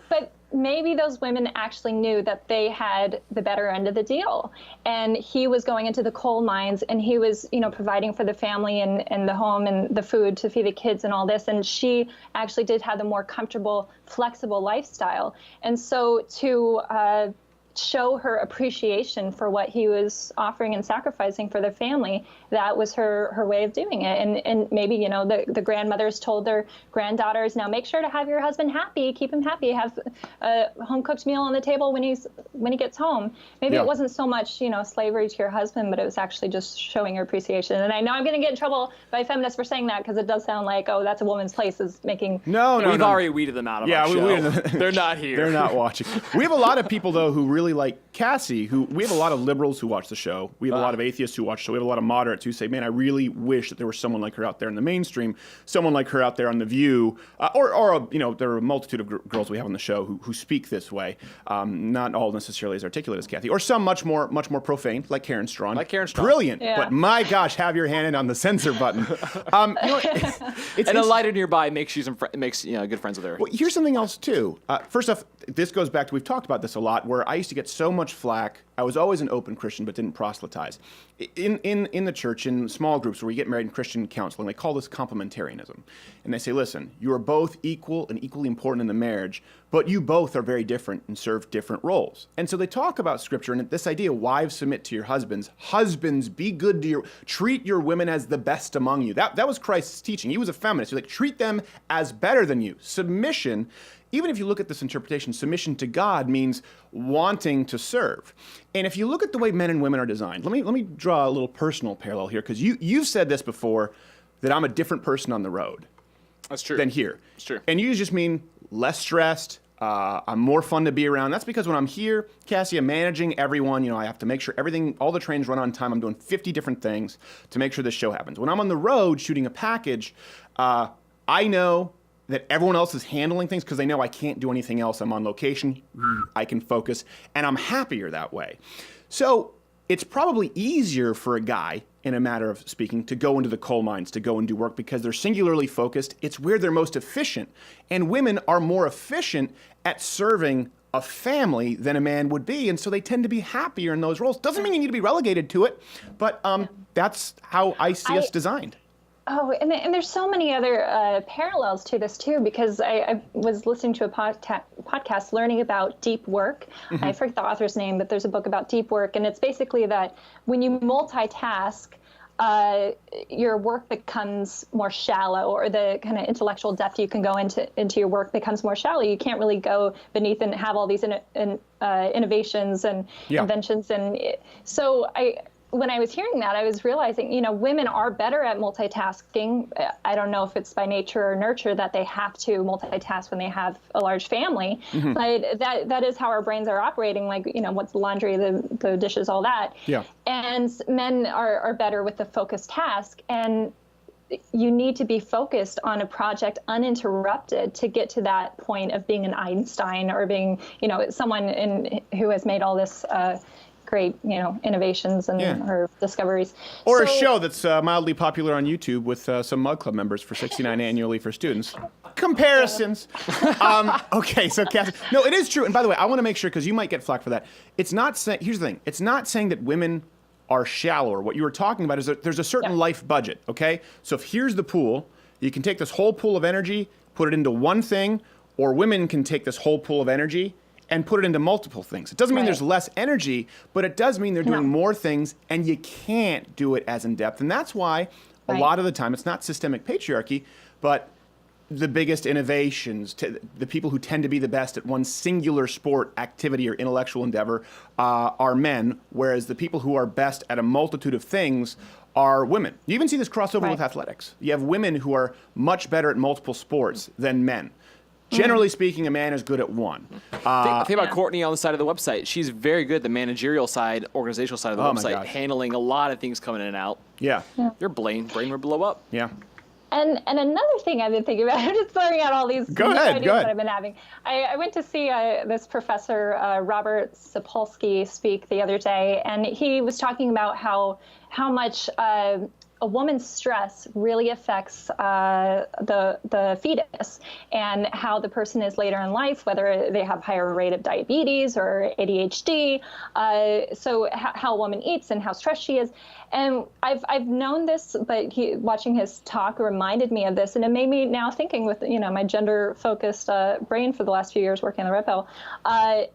But maybe those women actually knew that they had the better end of the deal, and he was going into the coal mines, and he was, providing for the family and the home and the food to feed the kids and all this, and she actually did have the more comfortable, flexible lifestyle. And so to show her appreciation for what he was offering and sacrificing for their family, that was her way of doing it. And maybe, the grandmothers told their granddaughters, now make sure to have your husband happy, keep him happy, have a home-cooked meal on the table when he gets home. Maybe it wasn't so much, slavery to your husband, but it was actually just showing your appreciation. And I know I'm going to get in trouble by feminists for saying that, because it does sound like, oh, that's a woman's place, is making... No. We've already weeded them out of our show. They're not here. They're not watching. We have a lot of people, though, who really like Cassie, we have a lot of liberals who watch the show. We have a lot of atheists who watch the show. We have a lot of moderates who say, man, I really wish that there was someone like her out there in the mainstream, someone like her out there on The View, or there are a multitude of girls we have on the show who speak this way, not all necessarily as articulate as Kathy, or some much more profane, like Karen Strawn. Brilliant, but my gosh, have your hand on the censor button. And a lighter nearby makes good friends with her. Well, here's something else too. First off, this goes back to, we've talked about this a lot, where I used to get so much flack. I was always an open Christian, but didn't proselytize. In the church, in small groups where we get married in Christian counseling, they call this complementarianism. And they say, listen, you are both equal and equally important in the marriage, but you both are very different and serve different roles. And so they talk about Scripture and this idea, wives submit to your husbands. Husbands, be good to treat your women as the best among you. That was Christ's teaching. He was a feminist. He was like, treat them as better than you. Submission, even if you look at this interpretation, submission to God means wanting to serve. And if you look at the way men and women are designed, let me draw a little personal parallel here, because you've said this before, that I'm a different person on the road. That's true. Than here. That's true. And you just mean less stressed. I'm more fun to be around. That's because when I'm here, Cassie, I'm managing everyone. I have to make sure all the trains run on time. I'm doing 50 different things to make sure this show happens. When I'm on the road shooting a package, I know that everyone else is handling things because they know I can't do anything else. I'm on location, I can focus, and I'm happier that way. So it's probably easier for a guy, in a matter of speaking, to go into the coal mines, to go and do work, because they're singularly focused. It's where they're most efficient. And women are more efficient at serving a family than a man would be, and so they tend to be happier in those roles. Doesn't mean you need to be relegated to it, but that's how I see us designed. Oh, and there's so many other parallels to this too, because I was listening to a podcast learning about deep work. Mm-hmm. I forget the author's name, but there's a book about deep work, and it's basically that when you multitask, your work becomes more shallow, or the kind of intellectual depth you can go into your work becomes more shallow. You can't really go beneath and have all these innovations and inventions. And so when I was hearing that, I was realizing, women are better at multitasking. I don't know if it's by nature or nurture that they have to multitask when they have a large family, mm-hmm. but that is how our brains are operating, like, what's the laundry, the dishes, all that. Yeah. And men are better with the focused task. And you need to be focused on a project uninterrupted to get to that point of being an Einstein, or being, someone who has made all this great, innovations and her discoveries. Or a show that's mildly popular on YouTube with some Mug Club members for $69 annually for students. Comparisons. Okay, so Cassie, no, it is true. And by the way, I want to make sure, because you might get flack for that. It's not saying, here's the thing. It's not saying that women are shallower. What you were talking about is that there's a certain life budget, okay? So if here's the pool, you can take this whole pool of energy, put it into one thing, or women can take this whole pool of energy and put it into multiple things. It doesn't mean there's less energy, but it does mean they're doing more things, and you can't do it as in depth. And that's why a lot of the time, it's not systemic patriarchy, but the biggest innovations, the people who tend to be the best at one singular sport, activity, or intellectual endeavor are men, whereas the people who are best at a multitude of things are women. You even see this crossover with athletics. You have women who are much better at multiple sports than men. Generally speaking, a man is good at one. Think about Courtney on the side of the website. She's very good at the managerial side, organizational side of the website, handling a lot of things coming in and out. Yeah. Your brain would blow up. Yeah. And another thing I've been thinking about, I'm just throwing out all these ideas that I've been having. I went to see this professor, Robert Sapolsky, speak the other day, and he was talking about how much a woman's stress really affects the fetus, and how the person is later in life, whether they have higher rate of diabetes or ADHD, so how a woman eats and how stressed she is. And I've known this, but watching his talk reminded me of this, and it made me now thinking with my gender-focused brain for the last few years working on the Red Pill,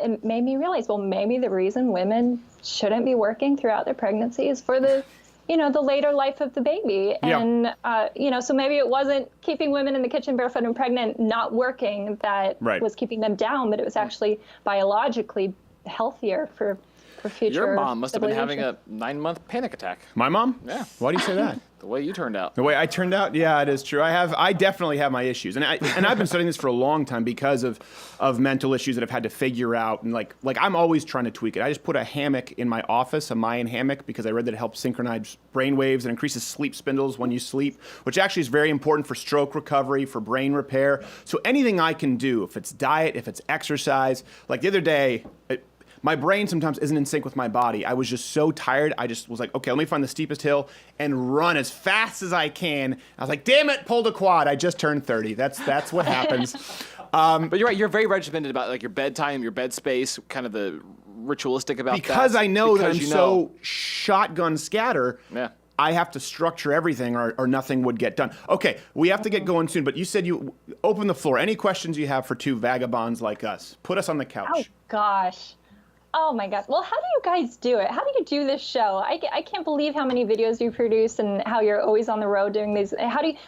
it made me realize, well, maybe the reason women shouldn't be working throughout their pregnancy is for the the later life of the baby. And, so maybe it wasn't keeping women in the kitchen barefoot and pregnant not working that was keeping them down, but it was actually biologically healthier for future. Your mom must have been having a 9-month panic attack. My mom? Yeah. Why do you say that? The way you turned out. The way I turned out? Yeah, it is true. I definitely have my issues. And I've been studying this for a long time because of mental issues that I've had to figure out. And like I'm always trying to tweak it. I just put a hammock in my office, a Mayan hammock, because I read that it helps synchronize brain waves and increases sleep spindles when you sleep, which actually is very important for stroke recovery, for brain repair. So anything I can do, if it's diet, if it's exercise, like the other day, my brain sometimes isn't in sync with my body. I was just so tired. I just was like, okay, let me find the steepest hill and run as fast as I can. I was like, damn it, pulled a quad. I just turned 30. That's what happens. But you're right. You're very regimented about like your bedtime, your bed space, kind of the ritualistic about because that. I know that I'm so shotgun scatter. Yeah. I have to structure everything or nothing would get done. Okay, we have to get going soon, but you said you open the floor. Any questions you have for two vagabonds like us? Put us on the couch. Oh, gosh. Oh my God. Well, how do you guys do it? How do you do this show? I can't believe how many videos you produce and how you're always on the road doing these.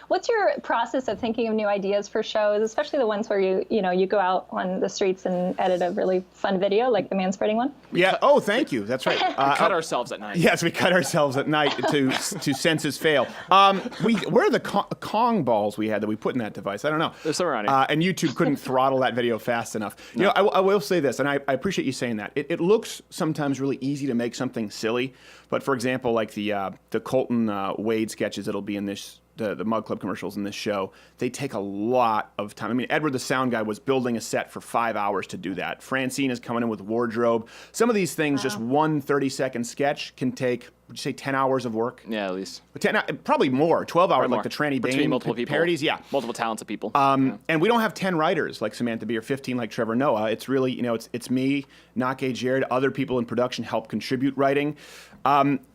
What's your process of thinking of new ideas for shows, especially the ones where you go out on the streets and edit a really fun video like the manspreading one? Yeah. Oh, thank you. That's right. We cut ourselves at night. Yes, we cut ourselves at night to senses fail. Where are the Kong balls we had that we put in that device? I don't know. There's some around here. And YouTube couldn't throttle that video fast enough. No. I will say this, and I appreciate you saying that. It looks sometimes really easy to make something silly, but for example, like the Colton Wade sketches that'll be in this, the Mug Club commercials in this show, they take a lot of time. I mean, Edward the sound guy was building a set for 5 hours to do that. Francine is coming in with wardrobe. Some of these things, just one 30-second sketch can take, would you say 10 hours of work? Yeah, at least. 10, probably more, 12 hours, like the Tranny Between Bane multiple people. parodies, yeah. Multiple talented people. And we don't have 10 writers like Samantha Bee or 15 like Trevor Noah. It's really, it's me, Not Gay Jared, other people in production help contribute writing.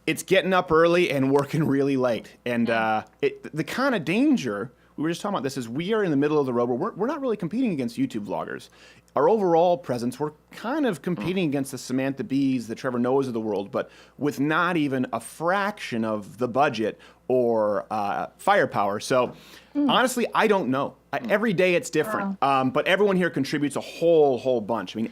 It's getting up early and working really late. And the kind of danger, we were just talking about this, is we are in the middle of the road where we're not really competing against YouTube vloggers. Our overall presence, we're kind of competing against the Samantha Bees, the Trevor Noahs of the world, but with not even a fraction of the budget or firepower. So honestly, I don't know. Every day it's different, but everyone here contributes a whole bunch. I mean,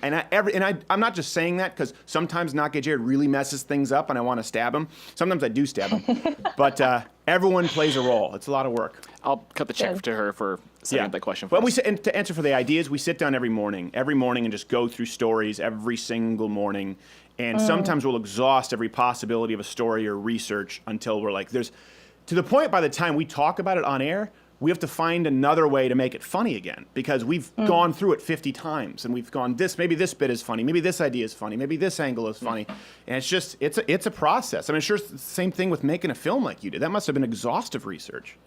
I'm not just saying that because sometimes Not Gay Jared really messes things up and I want to stab him. Sometimes I do stab him, but everyone plays a role. It's a lot of work. I'll cut the check to her for setting up that question for us. Well, and to answer for the ideas, we sit down every morning and just go through stories every single morning. And sometimes we'll exhaust every possibility of a story or research until we're like, to the point by the time we talk about it on air, we have to find another way to make it funny again because we've gone through it 50 times and we've gone maybe this bit is funny, maybe this idea is funny, maybe this angle is funny. And it's a process. I mean, sure, it's the same thing with making a film like you did. That must have been exhaustive research.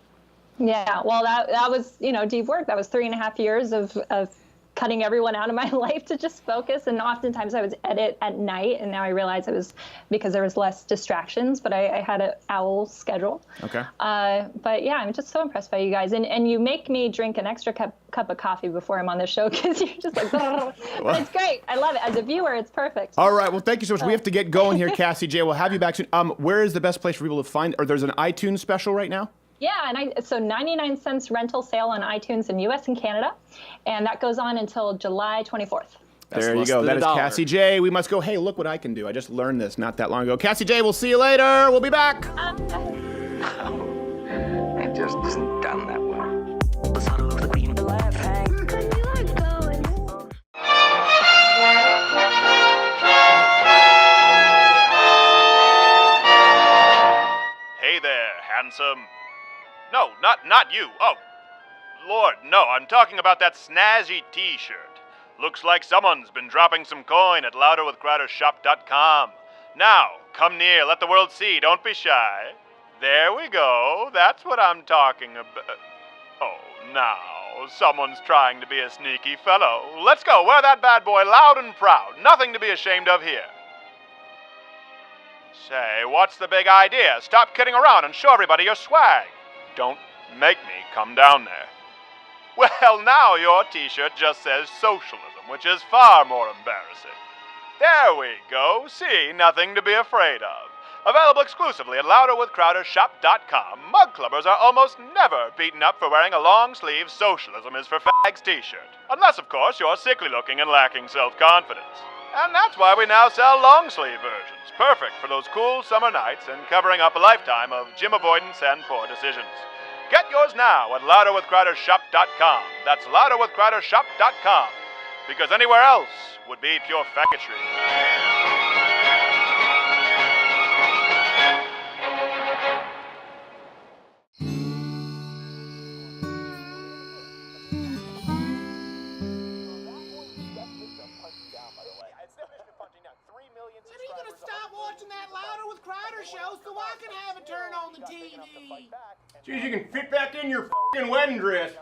Yeah, well, that was, deep work. That was 3.5 years of cutting everyone out of my life to just focus. And oftentimes I would edit at night, and now I realize it was because there was less distractions, but I had an owl schedule. Okay. But yeah, I'm just so impressed by you guys. And you make me drink an extra cup of coffee before I'm on the show because you're just like, but it's great. I love it. As a viewer, it's perfect. All right. Well, thank you so much. We have to get going here, Cassie. Jaye, we'll have you back soon. Where is the best place for people to find, or there's an iTunes special right now? Yeah, and so 99 cents rental sale on iTunes in U.S. and Canada, and that goes on until July 24th. There you go. That is Cassie Jaye. We must go, hey, look what I can do. I just learned this not that long ago. Cassie Jaye, we'll see you later. We'll be back. It just isn't done that well. handsome. No, not you. Oh, Lord, no, I'm talking about that snazzy t-shirt. Looks like someone's been dropping some coin at louderwithcrowdershop.com. Now, come near, let the world see, don't be shy. There we go, that's what I'm talking about. Oh, now, someone's trying to be a sneaky fellow. Let's go, wear that bad boy loud and proud. Nothing to be ashamed of here. Say, what's the big idea? Stop kidding around and show everybody your swag. Don't make me come down there. Well, now your t-shirt just says socialism, which is far more embarrassing. There we go. See, nothing to be afraid of. Available exclusively at louderwithcrowdershop.com. Mug clubbers are almost never beaten up for wearing a long-sleeve socialism is for fags t-shirt. Unless, of course, you're sickly looking and lacking self-confidence. And that's why we now sell long-sleeve versions. Perfect for those cool summer nights and covering up a lifetime of gym avoidance and poor decisions. Get yours now at louderwithcrowdershop.com. That's louderwithcrowdershop.com. Because anywhere else would be pure faggotry. Show so I can have a turn on the TV. Geez, you can fit back in your f***ing wedding dress.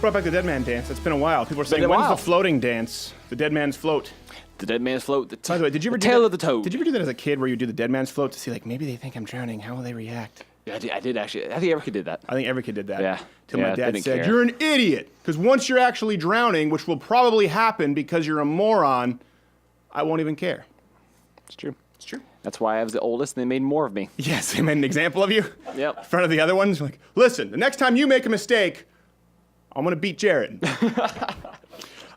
Brought back the dead man dance. It's been a while. People are saying, when's the floating dance? The dead man's float. The dead man's float. By the way, did you ever do tail that? of the toad. Did you ever do that as a kid, where you do the dead man's float to see, like, maybe they think I'm drowning? How will they react? Yeah, I did actually. I think every kid did that. I think every kid did that. Yeah. Till my dad said, care. "You're an idiot." Because once you're actually drowning, which will probably happen because you're a moron, I won't even care. It's true. It's true. That's why I was the oldest, and they made more of me. Yes, they made an example of you. Yep. In front of the other ones, like, listen, the next time you make a mistake, I'm gonna beat Jared.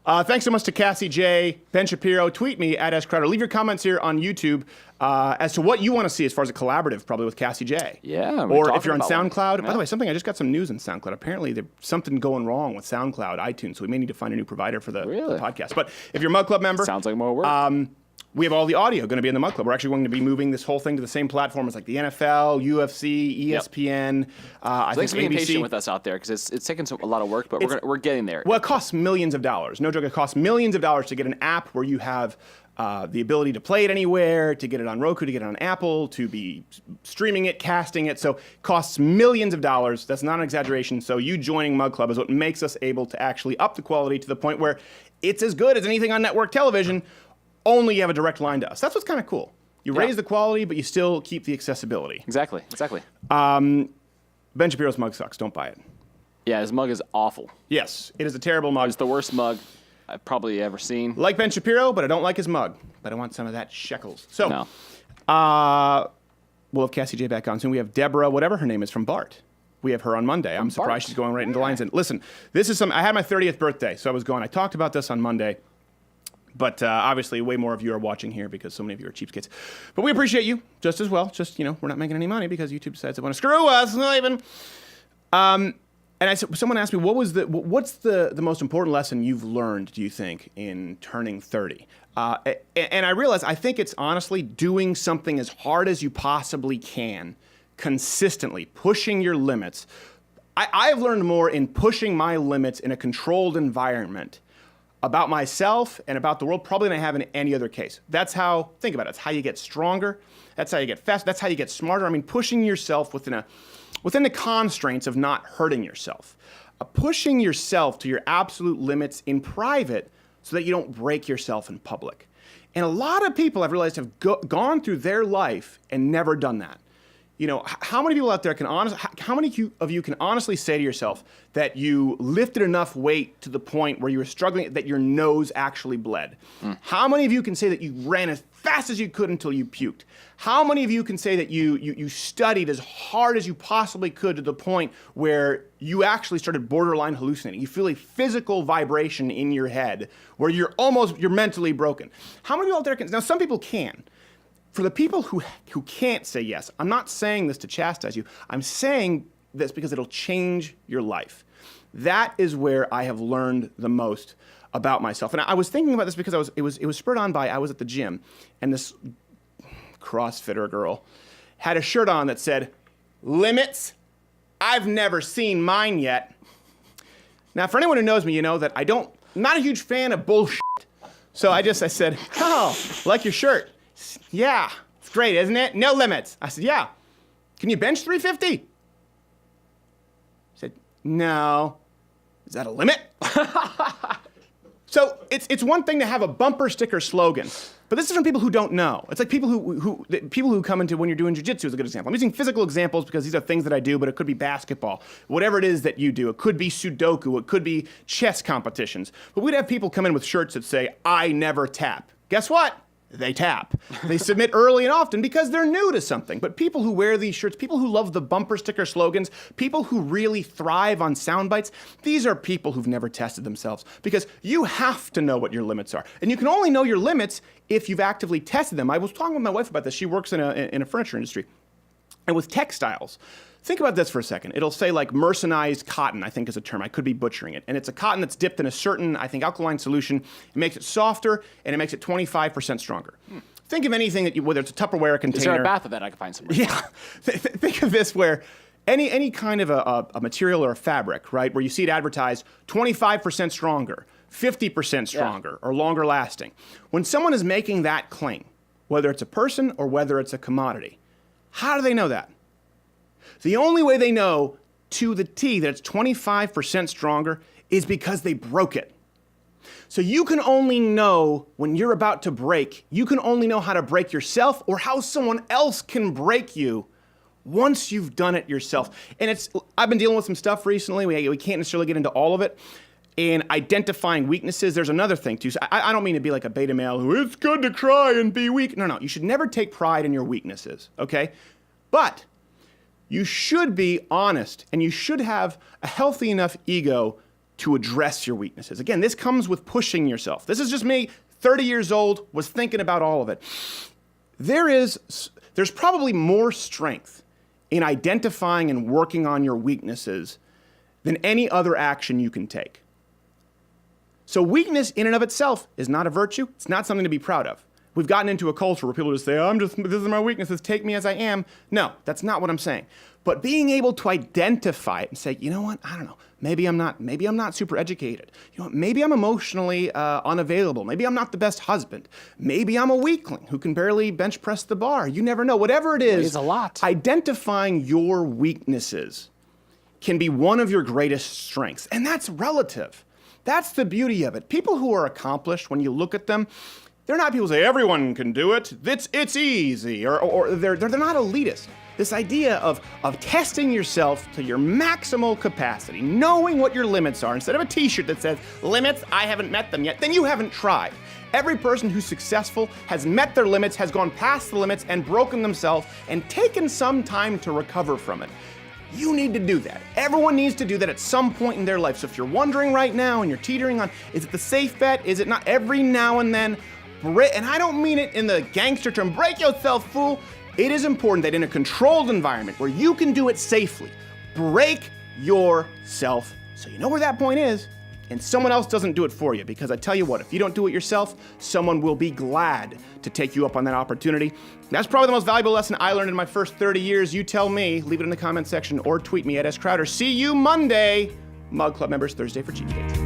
Thanks so much to Cassie, Jaye, Ben Shapiro. Tweet me at SCrowder. Leave your comments here on YouTube as to what you want to see as far as a collaborative, probably with Cassie, Jaye. Yeah. Or if you're on SoundCloud. Yeah. By the way, I just got some news on SoundCloud. Apparently, there's something going wrong with SoundCloud, iTunes, so we may need to find a new provider for the podcast. But if you're a Mug Club member, sounds like more work. We have all the audio going to be in the Mug Club. We're actually going to be moving this whole thing to the same platform as like the NFL, UFC, ESPN. I think thanks for being ABC. patient with us out there, because it's taken a lot of work, but we're getting there. Well, it costs millions of dollars. No joke, it costs millions of dollars to get an app where you have the ability to play it anywhere, to get it on Roku, to get it on Apple, to be streaming it, casting it. So it costs millions of dollars. That's not an exaggeration. So you joining Mug Club is what makes us able to actually up the quality to the point where it's as good as anything on network television, only you have a direct line to us. That's what's kind of cool. You raise the quality, but you still keep the accessibility. Exactly. Ben Shapiro's mug sucks. Don't buy it. Yeah, his mug is awful. Yes, it is a terrible mug. It's the worst mug I've probably ever seen. Like Ben Shapiro, but I don't like his mug. But I want some of that shekels. So, no. We'll have Cassie Jaye back on soon. We have Deborah, whatever her name is, from BART. We have her on Monday. I'm surprised she's going right into lines. And listen, this is I had my 30th birthday, so I was going. I talked about this on Monday. But obviously, way more of you are watching here because so many of you are cheapskates. But we appreciate you just as well. Just, we're not making any money because YouTube decides they want to screw us. Not even. And someone asked me, what's the most important lesson you've learned, do you think, in turning 30? And I realized I think it's honestly doing something as hard as you possibly can, consistently, pushing your limits. I've learned more in pushing my limits in a controlled environment about myself and about the world probably than I have in any other case. That's how, think about it, it's how you get stronger, that's how you get faster, that's how you get smarter. I mean, pushing yourself within the constraints of not hurting yourself. Pushing yourself to your absolute limits in private so that you don't break yourself in public. And a lot of people I've realized have gone through their life and never done that. You know, how many people out there how many of you can honestly say to yourself that you lifted enough weight to the point where you were struggling, that your nose actually bled? How many of you can say that you ran as fast as you could until you puked? How many of you can say that you studied as hard as you possibly could to the point where you actually started borderline hallucinating? You feel a physical vibration in your head where you're mentally broken. How many people out there can? Now, some people can. For the people who can't say yes, I'm not saying this to chastise you. I'm saying this because it'll change your life. That is where I have learned the most about myself. And I was thinking about this because it was spurred on by, I was at the gym, and this CrossFitter girl had a shirt on that said, "Limits? I've never seen mine yet." Now, for anyone who knows me, you know that I'm not a huge fan of bullshit. So I said, "Oh, like your shirt." "Yeah, it's great, isn't it? No limits." I said, "Yeah. Can you bench 350? She said, "No." "Is that a limit?" So it's one thing to have a bumper sticker slogan, but this is from people who don't know. It's like people who come into when you're doing jiu-jitsu is a good example. I'm using physical examples because these are things that I do, but it could be basketball, whatever it is that you do. It could be Sudoku, it could be chess competitions. But we'd have people come in with shirts that say, "I never tap." Guess what? They tap. They submit early and often because they're new to something. But people who wear these shirts, people who love the bumper sticker slogans, people who really thrive on sound bites, these are people who've never tested themselves, because you have to know what your limits are. And you can only know your limits if you've actively tested them. I was talking with my wife about this. She works in a furniture industry. And with textiles, think about this for a second. It'll say like mercerized cotton, I think is a term. I could be butchering it. And it's a cotton that's dipped in a certain, I think, alkaline solution. It makes it softer, and it makes it 25% stronger. Think of anything that whether it's a Tupperware container. Is there a bath of that I can find somewhere? Yeah. Think of this where any kind of a material or a fabric, right, where you see it advertised 25% stronger, 50% stronger, or longer lasting. When someone is making that claim, whether it's a person or whether it's a commodity, how do they know that? The only way they know to the T that it's 25% stronger is because they broke it. So you can only know when you're about to break, you can only know how to break yourself or how someone else can break you once you've done it yourself. And I've been dealing with some stuff recently. We can't necessarily get into all of it. In identifying weaknesses, there's another thing too. So I don't mean to be like a beta male who, "It's good to cry and be weak." No. You should never take pride in your weaknesses, okay? But you should be honest, and you should have a healthy enough ego to address your weaknesses. Again, this comes with pushing yourself. This is just me, 30 years old, was thinking about all of it. There's probably more strength in identifying and working on your weaknesses than any other action you can take. So weakness in and of itself is not a virtue. It's not something to be proud of. We've gotten into a culture where people just say, this is my weaknesses, take me as I am. No, that's not what I'm saying. But being able to identify it and say, you know what, I don't know, maybe I'm not super educated. You know what, maybe I'm emotionally unavailable. Maybe I'm not the best husband. Maybe I'm a weakling who can barely bench press the bar. You never know. Whatever it is, it's a lot. Identifying your weaknesses can be one of your greatest strengths. And that's relative. That's the beauty of it. People who are accomplished, when you look at them, they're not people who say, everyone can do it, it's easy, or they're not elitist. This idea of testing yourself to your maximal capacity, knowing what your limits are, instead of a t-shirt that says, limits, I haven't met them yet, then you haven't tried. Every person who's successful has met their limits, has gone past the limits and broken themselves and taken some time to recover from it. You need to do that. Everyone needs to do that at some point in their life. So if you're wondering right now and you're teetering on, is it the safe bet? Is it not? Every now and then, and I don't mean it in the gangster term, break yourself, fool. It is important that in a controlled environment where you can do it safely, break yourself so you know where that point is and someone else doesn't do it for you. Because I tell you what, if you don't do it yourself, someone will be glad to take you up on that opportunity. That's probably the most valuable lesson I learned in my first 30 years. You tell me, leave it in the comment section or tweet me at SCrowder. See you Monday. Mug Club members, Thursday for Cheat Days.